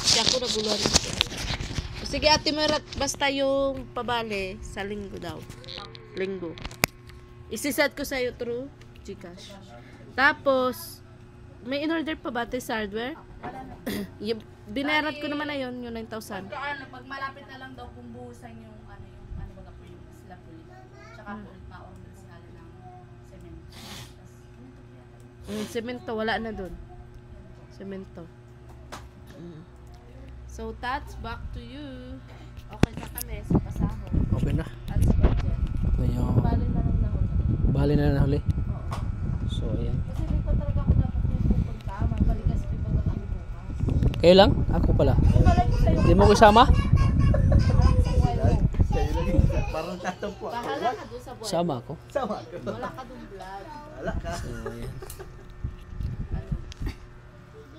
Kaya ako naguluhan na siya. O sige, Ate Merat, basta yung pabale sa linggo daw. Linggo. Isiset ko sa'yo through Gcash. Tapos, may in-order pa ba ito sa hardware? Yung, binayaran ko naman na yun, yung 9,000. Pag malapit na lang daw kung buhusan yung ano baga po yung slab ulit. Tsaka po ma-order sila ng cement. Semento, wala na dun. Semento. So, Tats, back to you. Okay na kami sa pasahod. Okay na. At sa budget. Ayun. Bali na lang nahuli. Bali na nahuli. So, ayan. Kasi di pa talaga ako dapat yung pupunta. Magbalik kasi di ba kami bukas. Kayo lang? Ako pala. Malay ko sa'yo. Hindi mo ko isama? Parang tatampo. Bahala ka doon sa buhay. Sama ako. Sama ka. Wala ka doon vlog. Wala ka. So, ayan.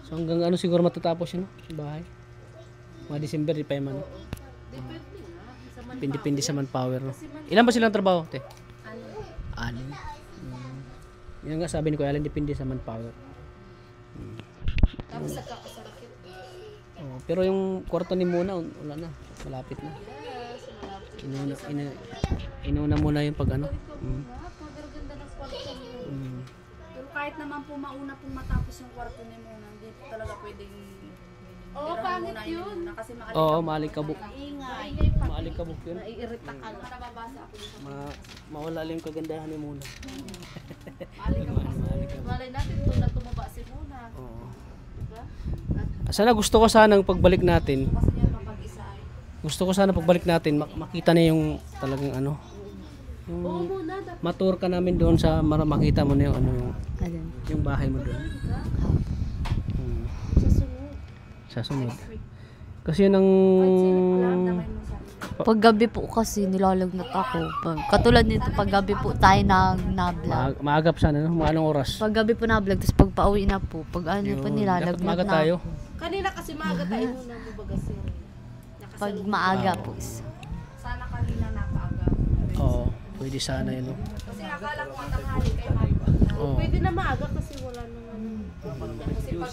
So, hanggang ano siguro matatapos yun, no? Yung bahay. Mga December, di pa yung man. Depende nga. Sa man Pindi-pindi sa manpower, no? Ilan ba silang trabaho, te? ano. 6. Yan nga sabi ni Kuya Alan, depende sa manpower. Tapos nagkakasakit. Oh, pero yung kwarto ni Muna, wala na. Malapit na. Yes, malapit. Inuna muna yung pag ano. Pagaganda ng kwarto niyo. Pero kahit naman po mauna pong matapos yung kwarto ni Mona, hindi po talaga pwedeng Oo, pangit yun. kasi Oo, maalikabok. Ingay. Maalikabok yun. Naiirita ka lang. nababasa ako dito. Mawala lang yung kagandahan ni Muna. Malay natin doon na tumaba si Muna. Oo. Diba? Sana gusto ko sanang pagbalik natin. Kasi niya mapag-isa ay. Gusto ko sana pagbalik natin makita na yung talagang ano. Oo Yung muna. Dapat matour ka namin doon sa makita mo na yung ano yung bahay mo doon. sa sunod. Sa sunod. Kasi yun ang Paggabi po kasi nilalagnat ako. Katulad nito, paggabi po tayo nag-vlog. maagap sana, no? Mga anong oras? Paggabi po na-vlog, tapos pag pauwi na po, pag ano po Dapat nilalagnat maaga na. tayo. Kanina kasi maaga tayo muna bubagas yun. Pag maaga po. Sana kanina napaaga. Oo, pwede sana yun. No? Kasi akala ko ang tanghali kayo Oo. Pwede na maaga kasi wala nang ano. Kasi pag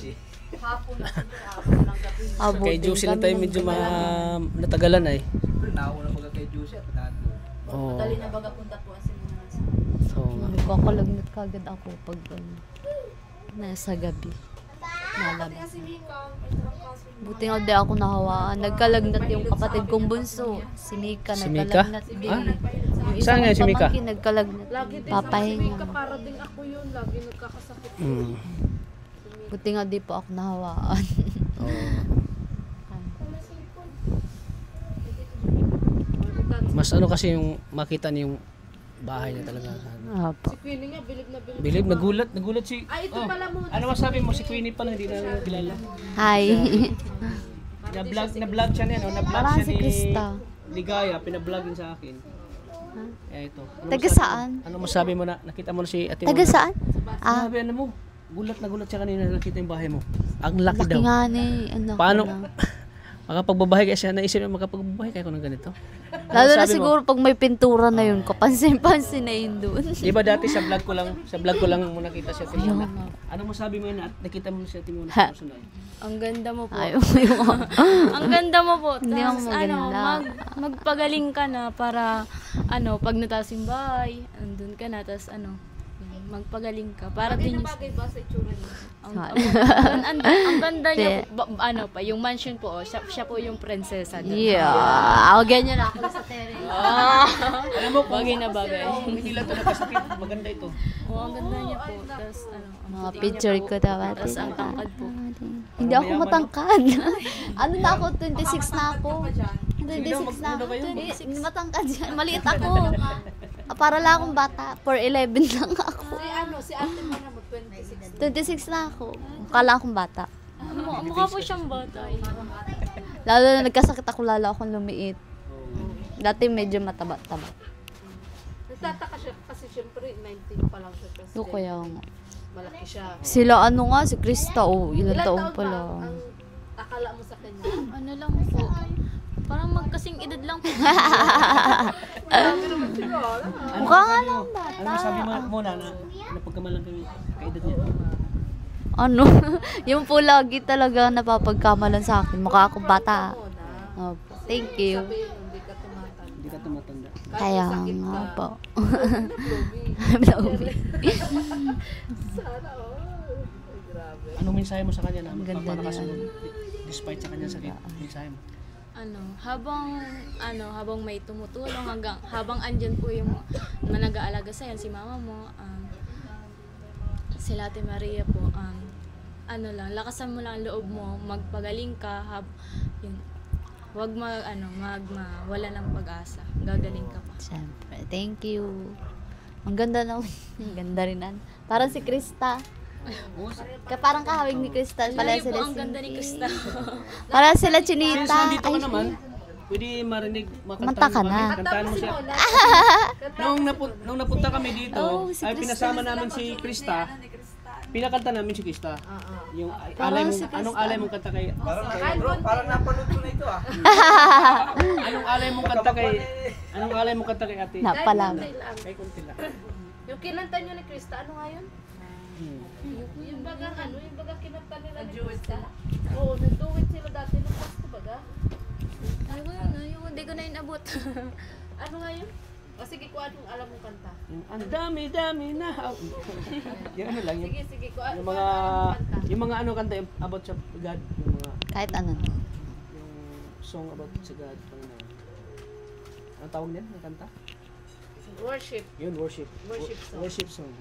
hapon na siguro ng gabi. Kay Juicy lang tayo medyo natagalan ay. Nauna ko kay Juicy at nato. Oo. Dali na baga punta po ang Simona. Oo nga. Kakalagnat kagad ako pag nasa gabi. Nalagnat. Kasi Mika, may trangkaso yung Buti nga di ako nahawaan. Nagkalagnat yung kapatid kong bunso. Si Mika, Si Mika? nagkalagnat din. Ah? Yung Saan nga si Mika? pamangkin, nagkalagnat. Lagi din Papahinga. sa para din ako yun. Lagi nagkakasakit. Mm. Buti nga di po ako nahawaan. Oo. Mas ano kasi yung makita niyo yung bahay niya talaga. Apo. Si Queenie nga, bilib na bilib. Bilib, nagulat si... Ay, ito pala muna. Ano masabi mo? Si Queenie pala, hindi na kilala. Hi. Na-vlog siya niya, no? Na-vlog Parang siya si ni Krista. Ligaya, pinablog yun sa akin. Eh, ito. Taga saan? Ano masabi mo na? Nakita mo na si Ate Taga Mona? saan? Ah, Sabi, ano mo? Gulat siya kanina nakita yung bahay mo. Ang laki laki daw. nga ni. Ano Paano? ko na. Makapagbabahay kaya siya, naisip mo makapagbabahay kaya ko ng ganito. Lalo na sabi mo? siguro pag may pintura na yun, kapansin-pansin na yun doon. Di ba dati sa vlog ko lang mo nakita si Ate Mona. Ano masabi mo yun at nakita mo si Ate Mona sa personal? Ang ganda mo po. Ayaw mo yung... Ang ganda mo po. Hindi ako Tapos, maganda. magpagaling ka na para, pag nataas yung bahay, andun ka na, tapos, magpagaling ka. Para din yung... Bagay ba sa itsura niya? ang ganda niya Hindi. po, yung mansion po, siya po yung prinsesa doon. Yeah. Ako ganyan ako sa tere. Alam mo, Bagay na bagay. kung hindi lang ito nakasakit, maganda ito. Oo, ang ganda niya po. Tapos, Mga picture ko dapat. Tapos, ang tangkad po. Hindi ako matangkad. Ano na ako? 26 na ako. 26 na ako. Matangkad yan. Maliit ako. Para lang akong bata. 4'11 lang ako. Si ate mo na mo, 26. 26 na ako. Kala akong bata. Mukha po siyang bata. Lalo na nagkasakit ako, lalo akong lumiit. Dati medyo mataba-taba. Nagtataka siya kasi syempre 19 pa lang siya. So kaya nga. Malaki siya. Sila ano nga, si Krista, ilang taon pa ba lang. ang akala mo sa kanya? Ano lang po, Parang magkasing edad lang po. Mukha nga lang bata. Ano masabi mo muna na napagkamalang kayo kaedad niya? Ano? Yung po lagi talaga napapagkamalan sa akin. Mukha akong bata. Opo. Thank you. Hindi ka tumatanda. Hindi ka tumatanda. Kaya nga po. Blowy. Sana all. Ay, grabe. Anong mensahe mo sa kanya na Ang ganda magpapakasunod niya. despite sa kanyang sakit? Mensahe mo. Habang may tumutulong habang andyan po yung mga nag-aalaga sa'yo, si mama mo, si Ate Maria po, lakasan mo lang ang loob mo, magpagaling ka, yun, wag wala ng pag-asa, gagaling ka pa. Siyempre. Thank you. Ang ganda naman. Ang ganda rin nan. Parang si Krista. Parang kahawig ni Krista. Pala Lagi po sila ang ganda ni Krista. Parang sila Since Chinita. nandito ka naman, pwede marinig, Kumanta ka na. Kantahan mo siya. Nung napunta kami dito, Oh, si ay Krista. pinasama namin si Krista. Pinakanta namin si Krista. Yung alay mo, anong alay mong kanta kay Parang napanood ko na ito ah. anong alay mong kanta kay ate? Napalam. Kay Kuntila. Yung kinanta nyo ni Krista, ano nga yun? Yung baga kinanta nila ni Krista. Oo, nag-do-it sila dati nung Pasko baga. Hindi ko na inabot. Ano nga yun? O sige, kuha yung alam mong kanta. Ang dami-dami na. Yung ano lang, Sige, kuha yung kuha mga yung alam mong kanta. yung mga ano kanta about sa God, yung mga Kahit ano. yung song about sa God, Panginoon. Ano tawag niyan? Yung kanta? Worship. Yun, worship. Worship song. Worship song.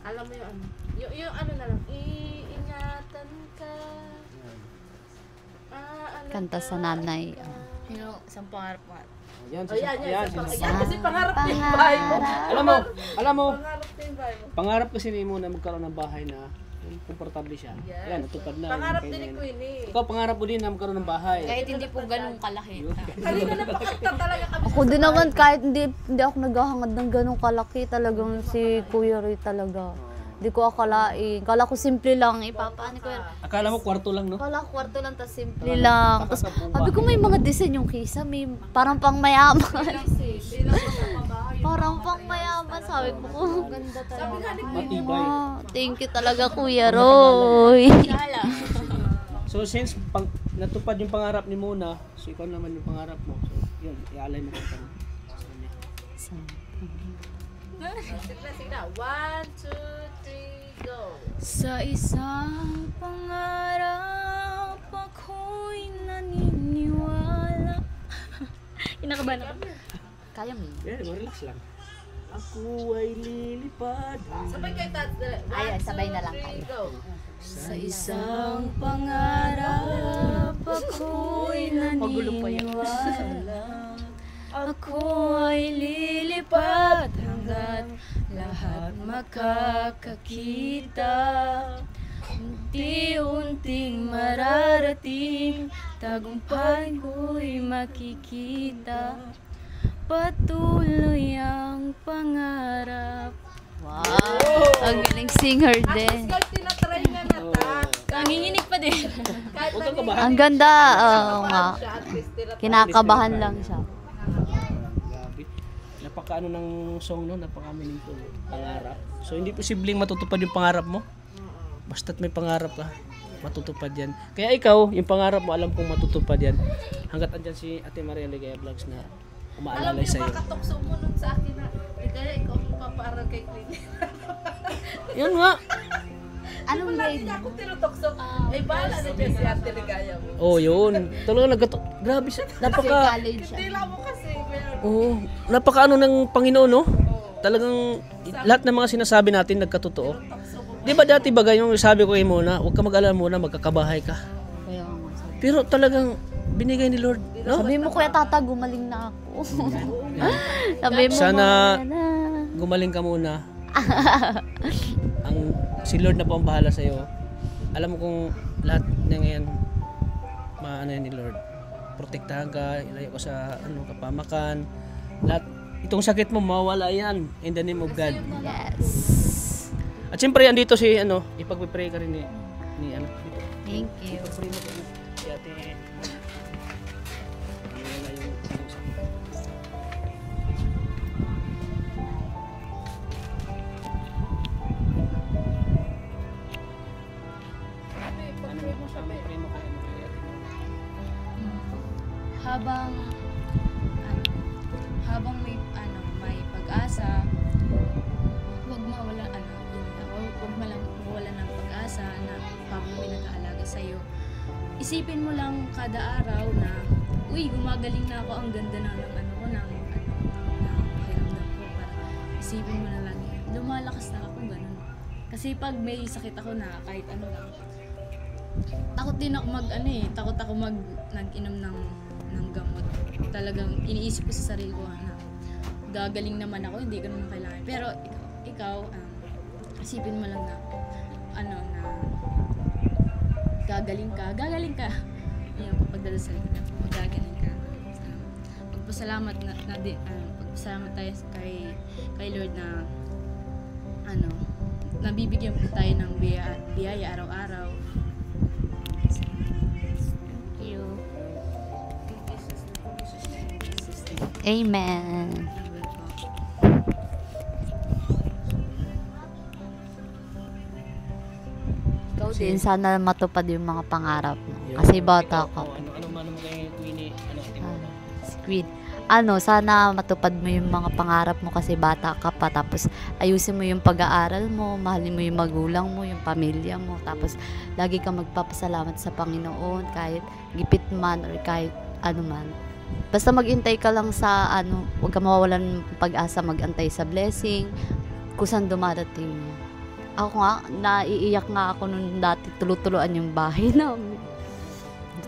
Alam mo yung ano? Yung ano na lang. Iingatan ka. Alam Kanta sa nanay. Isang pangarap mo. Yan, Oh, yan. yan. Yan kasi pangarap niya yung bahay mo. Alam mo, Pangarap niya yung bahay mo. pangarap kasi ni mo na magkaroon ng bahay na yung komportable siya. Yes. Yan, natupad na. Pangarap yung din ni kanya. Queenie. Ikaw, pangarap mo din na magkaroon ng bahay. Kahit hindi po ganun kalaki. Kanina napakanta talaga kami. Ako din naman kahit hindi ako naghahangad ng ganong kalaki. Talagang si Kuya Roy talaga. Hindi ko akalain. Kala ko simple lang. Ipapaano ko yan. Akala mo kwarto lang, no? Kala ko kwarto lang, tas simple lang. Tapos sabi ko may mga design yung kisa. May parang pang mayaman. Parang pang mayaman. Sabi ko, ganda talaga. Matibay. Thank you talaga Kuya Roy. So since natupad yung pangarap ni Mona, so ikaw naman yung pangarap mo. So yun, ialay mo kanta mo. Sa kanya. Sige na. 1, 2, 3, go. Sa isang pangarap ako'y naniniwala. Kinakabahan ako. Kaya mo. Yeah, relax lang. Ako ay lilipad. Sabay kayo tats. Ayan, sabay na lang kayo. Go. Sa isang pangarap ako'y naniniwala. Ako ay lilipad hanggat lahat makakakita. Unti-unting mararating, tagumpay ko'y makikita. Patuloy ang pangarap. Wow! Ang galing singer din. Ikaw tinatry nga na ta. Nanginginig pa din. Kahit Huwag kang kabahan. Ang ganda. Oo nga. siya, at least tinatry. Kinakabahan lang siya. Grabe. Napakaano ng song no, napaka-meaningful. Pangarap. So hindi posibleng matutupad yung pangarap mo. Basta't may pangarap ka, matutupad yan. Kaya ikaw, yung pangarap mo, alam kong matutupad yan. Hanggat andyan si Ate Maria Ligaya Vlogs na Alam umaalalay mo yung sa'yo. makatokso mo nun sa akin na, kaya ikaw ang paparang kay Queenie. Yun nga. Anong Lagi niya ako tinutokso. Ay, bahala na dyan si Ate Ligaya mo. Oh, yun. Talagang grabe siya. Napaka, college siya. Tila mo kasi. oh, napaka ano ng Panginoon, no? Talagang lahat ng mga sinasabi natin nagkatotoo. Di ba dati bagay yung sabi ko kay Mona, huwag ka mag-alala muna, magkakabahay ka. Kaya nga. Pero talagang binigay ni Lord, no? Sabi mo Kuya Tata, gumaling na ako. Sabi mo Sana na. gumaling ka muna. Si Lord na po ang bahala sa iyo. Alam mo kung lahat ng yan maano yan ni Lord. Protektahan ka, ilayo ka sa kapamakan. Lahat itong sakit mo mawawala yan in the name of God. Yes. At siyempre andito si ipagpe-pray ka rin ni Thank you. Ipag-pray mo si Ate habang may pag-asa, huwag mawala ng pag-asa na habang may nag-aalaga sa'yo. Isipin mo lang kada araw na, uy, gumagaling na ako, ang ganda na ng pakiramdam ko. Isipin mo na lang yan. Lumalakas na ako, ganun. Kasi pag may sakit ako na kahit ano lang, takot din ako takot ako nag-inom ng gamot. Talagang iniisip ko sa sarili ko na gagaling naman ako, hindi ko naman kailangan. Pero ikaw isipin mo lang na gagaling ka. Yung pagdadasal ko na magagaling ka. Pagpasalamat pagpasalamat tayo kay Lord na nabibigyan po tayo ng biyaya araw-araw. Amen. Ikaw din, sana matupad yung mga pangarap mo. Kasi bata ka. Ano mo kay Queenie? Squid. Sana matupad mo yung mga pangarap mo kasi bata ka pa. Tapos ayusin mo yung pag-aaral mo, mahalin mo yung magulang mo, yung pamilya mo. Tapos lagi kang magpapasalamat sa Panginoon kahit gipit man or kahit ano man. Basta mag-intay ka lang sa huwag ka mawawalan ng pag-asa, mag-antay sa blessing kung saan dumadating. Ako nga, naiiyak nga ako nung dati, tulutuluan yung bahay namin.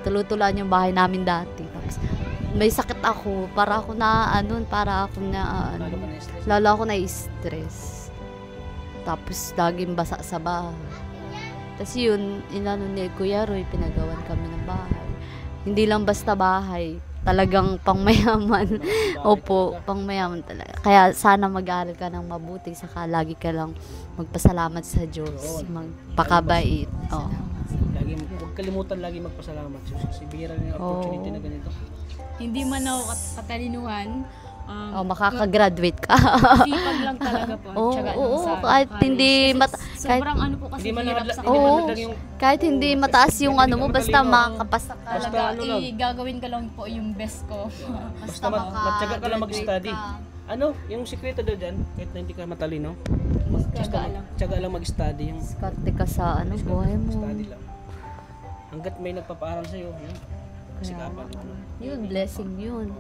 Tulutuluan yung bahay namin dati. Tapos, may sakit ako, para ako na lalo ako na-stress. Tapos, laging basa sa bahay. Tapos yun, ni Kuya Roy, pinagawan kami ng bahay. Hindi lang basta bahay, talagang pangmayaman. Opo, pangmayaman talaga. Kaya sana mag-aaral ka ng mabuti, saka lagi ka lang magpasalamat sa Diyos, magpakabait. Oh. Huwag kalimutan lagi magpasalamat. Si bihira ng opportunity na ganito. Hindi man ako katalinuhan, makakagraduate ka. sipag lang talaga po. Kahit hindi sobrang po kasi hirap sa kahit hindi mataas yung mo, basta makapasa ka. Talaga, gagawin ko lang po yung best ko. Basta matyaga ka lang mag-study. Yung sikreto daw dyan, kahit na hindi ka matalino, tyaga lang mag-study. Diskarte ka sa buhay mo. Study lang. Hanggat may nagpapaaral sa'yo, kasikapan. Yun, blessing yun.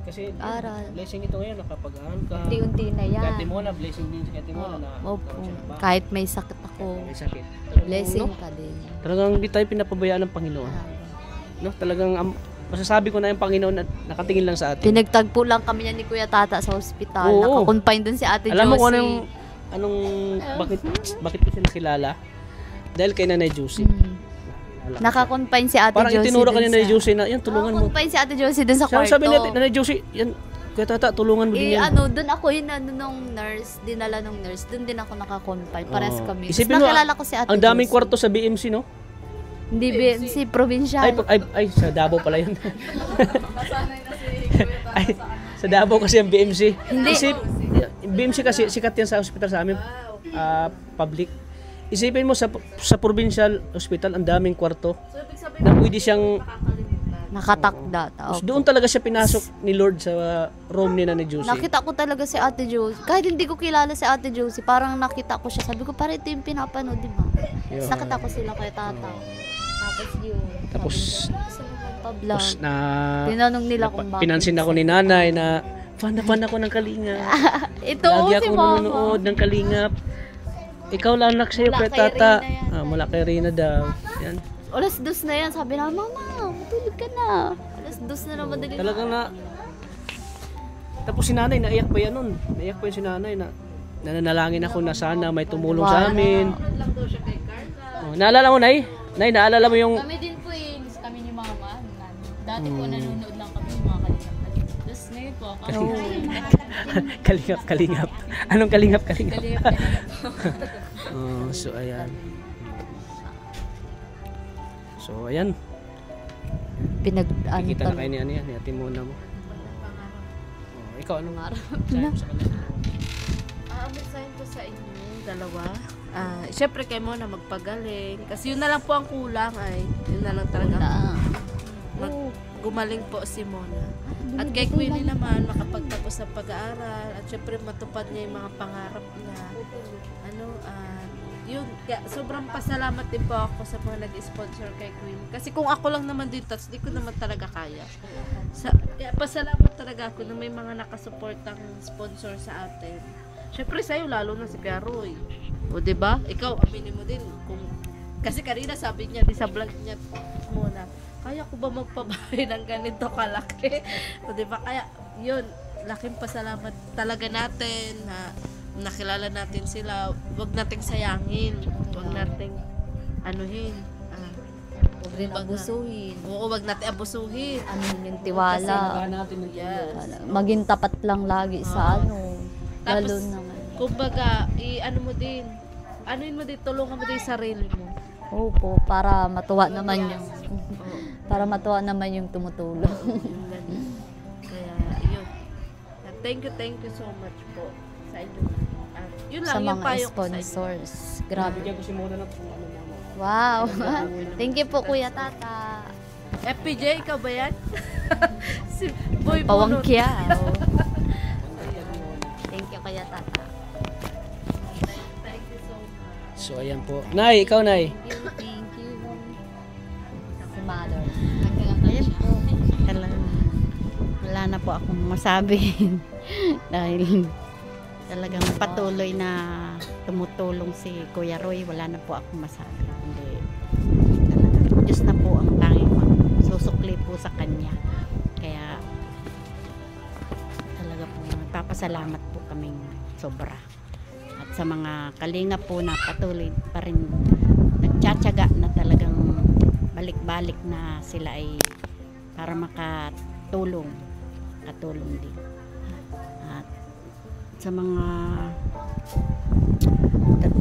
Kasi aral. Blessing ito ngayon, nakapag-aral ka. Unti-unti na yan. Kahit mo na, blessing din sa kahit mo na. Kahit may sakit ako, may sakit. blessing ka din. Talagang hindi tayo pinapabayaan ng Panginoon. Talagang masasabi ko na yung Panginoon na nakatingin lang sa atin. Pinagtagpo lang kami ni Kuya Tata sa ospital. Oo. Nakakonfine dun si Ate Josie. Alam mo kung bakit ko siya nakilala? Dahil kay Nanay Josie. Nakakonfine si Ate Parang Josie. Parang itinuro ka ni Nanay Josie na, yan, tulungan mo. Nakakonfine si Ate Josie dun sa kwarto. Sabi ni Nanay Josie, yan, Kuya Tata, tulungan mo din yan. Dun ako nung nurse, dinala nung nurse, dun din ako nakakonfine. Pares kami. Isipin mo, nakilala ko si Ate ang daming Josie. kwarto sa BMC, no? Hindi BMC, provincial. Ay, sa Davao pala yun. Ay, sa Davao kasi ang BMC. Hindi. BMC kasi, sikat yan sa hospital sa amin, public. Isipin mo, sa provincial hospital, ang daming kwarto na pwede siyang nakatakda. doon talaga siya pinasok ni Lord sa room ni Nanay Josie. Nakita ko talaga si Ate Josie. Kahit hindi ko kilala si Ate Josie, parang nakita ko siya. Sabi ko, parang ito yung pinapanood, di ba? Nakita ko sila kay Tata. Tapos yun. Tapos na tinanong nila kung bakit. Pinansin ako ni Nanay na fan ako ng Kalingap. Ito lagi si ako Mama. nanonood ng Kalingap. Ikaw lang anak sa'yo, Mula Kuya kay Tata. Reyna yan. Mula kay Reyna daw. Yan. Alas 2 na yan. Sabi na, Mama, matulog ka na. Alas 2 na naman dali. Talagang tapos si Nanay, naiyak pa yan nun. Naiyak pa yun si Nanay na nananalangin ako na sana may tumulong sa amin. Naalala mo, Nay? Nay, naalala mo yung... Kami din po kami ni Mama. Dati po nanonood lang kami ng mga kalingap. Tapos ngayon po ako. Kalingap. Anong kalingap? Kalingap. So ayan. Kikita na kayo ni Ate Mona mo. Ikaw, anong sabi sa kanila? Ang mensahe ko sa inyo, dalawa. Siyempre kayo mo na magpagaling. Kasi yun na lang po ang kulang ay. Yun na lang talaga. gumaling po si Mona. At kay Queenie naman, makapagtapos ng pag-aaral at syempre matupad niya yung mga pangarap niya. Yun, kaya sobrang pasalamat din po ako sa mga nag-sponsor kay Queenie. Kasi kung ako lang naman din touch, di ko naman talaga kaya. Kaya pasalamat talaga ako na may mga nakasuportang sponsor sa atin. Syempre sa'yo, lalo na si Kuya Roy. O diba? Ikaw, aminin mo din. Kasi kanina sabi niya, di sa vlog niya muna, kaya ko ba magpabahay ng ganito kalaki? O diba? Kaya, yun, laking pasalamat talaga natin na nakilala natin sila. Huwag nating sayangin. Huwag nating anuhin. Huwag rin abusuhin. Oo, huwag natin abusuhin. Ano yung tiwala. Yes. Maging tapat lang lagi sa Tapos, lalo naman. kumbaga, anuin mo din, tulungan mo din yung sarili mo. Opo, para matuwa naman yung tumutulong. Kaya, yun. Thank you so much po sa inyo. Yun lang Sa yung mga payo ko sa inyo. sponsors. Grabe. Bigyan ko si Mona ng kung ano naman. Wow. Thank you po, Kuya Tata. FPJ, ikaw ba yan? Si Boy Bunot. Pawangkya. Thank you, Kuya Tata. Thank you so much. So ayan po. Nay, ikaw Nay. Thank you. Si Mother. Ayan po. Wala na po akong masabi. Dahil talagang patuloy na tumutulong si Kuya Roy. Wala na po akong masabi. Hindi. Talagang Diyos na po ang tanging susukli po sa kanya. Kaya talaga po nagpapasalamat po kaming sobra. At sa mga kalinga po na patuloy pa rin nagtsatsaga na talagang balik-balik na sila ay para makatulong din. At sa mga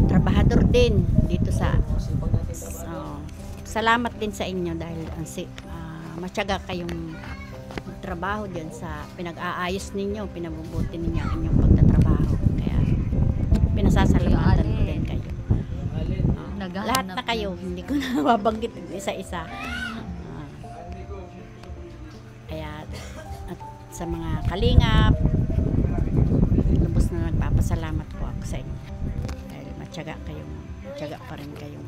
trabahador din dito salamat din sa inyo dahil matyaga kayong trabaho diyan sa pinag-aayos ninyo, pinabubuti ninyo ang inyong pagtatrabaho. Kaya pinasasalamatan ko din kayo. Lahat na kayo, hindi ko na mabanggit isa-isa. Kaya at sa mga kalingap, lubos na nagpapasalamat po ako sa inyo. Dahil matyaga pa rin kayong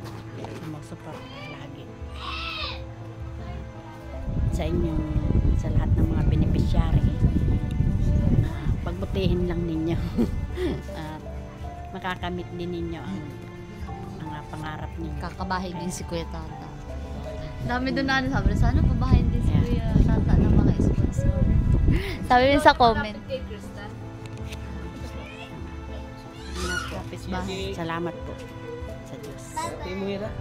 sumusupport lagi. Sa inyong, sa lahat ng mga beneficiary, pagbutihin lang ninyo. At makakamit din ninyo ang mga pangarap ninyo. Kakabahay din si Kuya Tata. Dami doon na sabi, sana pabahay din si Kuya Tata ng mga sponsor. Sabi rin sa comment. Salamat po sa Diyos. Okay mo Hira.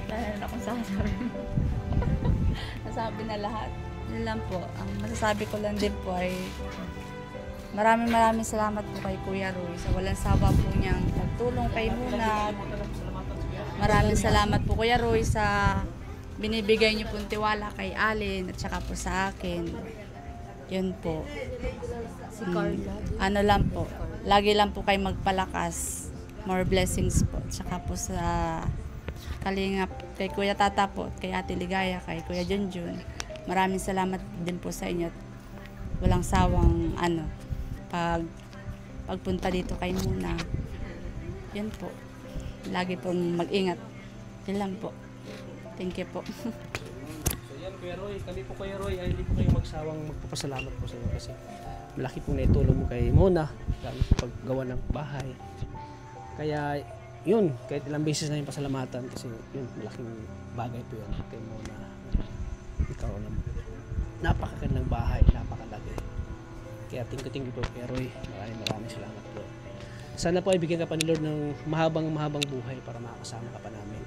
Dahil na akong sasabi. Nasabi na lahat. Yun lang po. Ang masasabi ko lang din po ay maraming salamat po kay Kuya Roy sa walang sawa po niyang nagtulong kay Muna. Maraming salamat po Kuya Roy sa binibigay niyo pong tiwala kay Alin at saka po sa akin. Yun po. Si Carla. Ano lang po. Lagi lang po kayo magpalakas. More blessings po. At saka po sa kalingap kay Kuya Tata po, kay Ate Ligaya, kay Kuya Junjun. Maraming salamat din po sa inyo. Walang sawang pagpunta dito kay Muna. Yan po. Lagi pong mag-ingat. Yan lang po. Thank you po. So yan Kuya Roy, kami po Kuya Roy ay hindi po kayo magsawang magpapasalamat po sa inyo kasi malaki pong naitulong mo kay Mona lalo sa paggawa ng bahay. Kaya yun, kahit ilang beses na yung pasalamatan kasi yun, malaking bagay po yun kay Mona. Ikaw alam mo, napakagandang bahay, napakalaki. Kaya tingko po Kuya Roy, maraming salamat po. Sana po ay bigyan ka pa ni Lord ng mahabang buhay para makakasama ka pa namin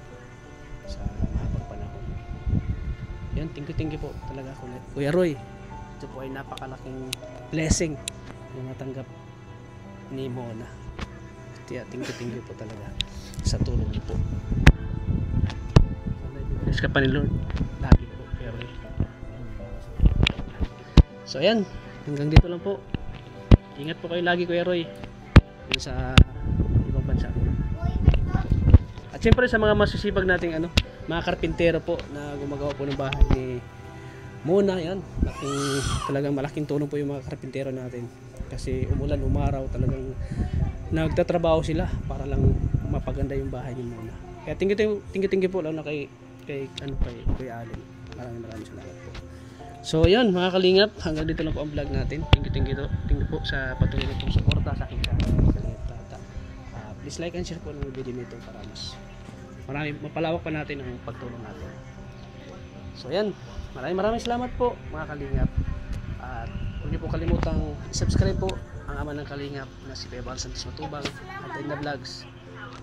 sa mahabang panahon. Yan, thank you po talaga Kuya Roy. Ito po ay napakalaking blessing na natanggap ni Mona. Kaya thank you po talaga sa tulong niyo po. Sana i-bless ka pa ni Lord lagi po Kuya Roy. So ayan, hanggang dito lang po. Ingat po kayo lagi Kuya Roy dun sa ibang bansa. At siyempre sa mga masisipag nating mga karpintero po na gumagawa po ng bahay ni Mona. Yan, talagang malaking tulong po yung mga karpintero natin. Kasi umulan, umaraw, talagang nagtatrabaho sila para lang mapaganda yung bahay ni Mona. Kaya thank you po lalo na kay Kuya Allen. Maraming salamat po. So yan mga kalingap, hanggang dito lang po ang vlog natin. Thank you po sa patuloy na pong suporta sa aking channel. Please like and share po ng video nito para mas mapalawak pa natin ang pagtulong natin. So yan, maraming salamat po mga kalingap. At huwag niyo po kalimutang subscribe po ang ama ng kalingap na si Kuya Bal Santos Matubang at Edna Vlogs.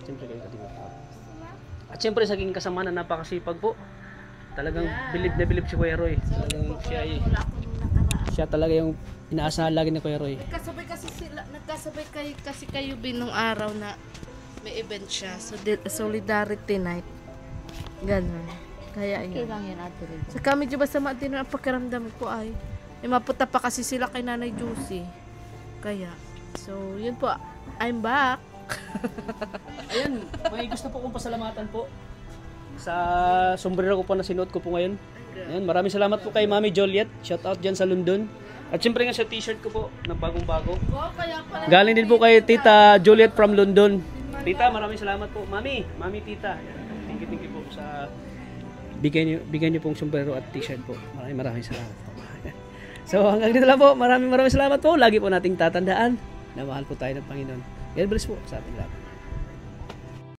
Siyempre kayo kalingap po. At siyempre sa aking kasama na napakasipag po. Talagang bilib si Kuya Roy. Talagang siya talaga yung inaasahan lagi ni Kuya Roy. Nagkasabay kayo binong araw na may event siya. So, Solidarity Night. Ganun. Kaya yun. Kailang yun ate rin. Sa kami di ba sama din ang pakiramdam ko ay mapunta pa kasi sila kay Nanay Juicy. Kaya, so yun po. I'm back. Ayun, may gusto po kong pasalamatan po sa sombrero ko po na sinuot ko po ngayon. Ayan, maraming salamat po kay Mami Joliet. Shout out dyan sa London. At siyempre nga sa t-shirt ko po na bagong-bago. Galing din po kay Tita Juliet from London. Tita, maraming salamat po. Mami Tita. Thank you po sa bigyan niyo pong sombrero at t-shirt po. Maraming salamat po. So hanggang dito lang po. Maraming salamat po. Lagi po nating tatandaan na mahal po tayo ng Panginoon. God bless po sa ating lahat.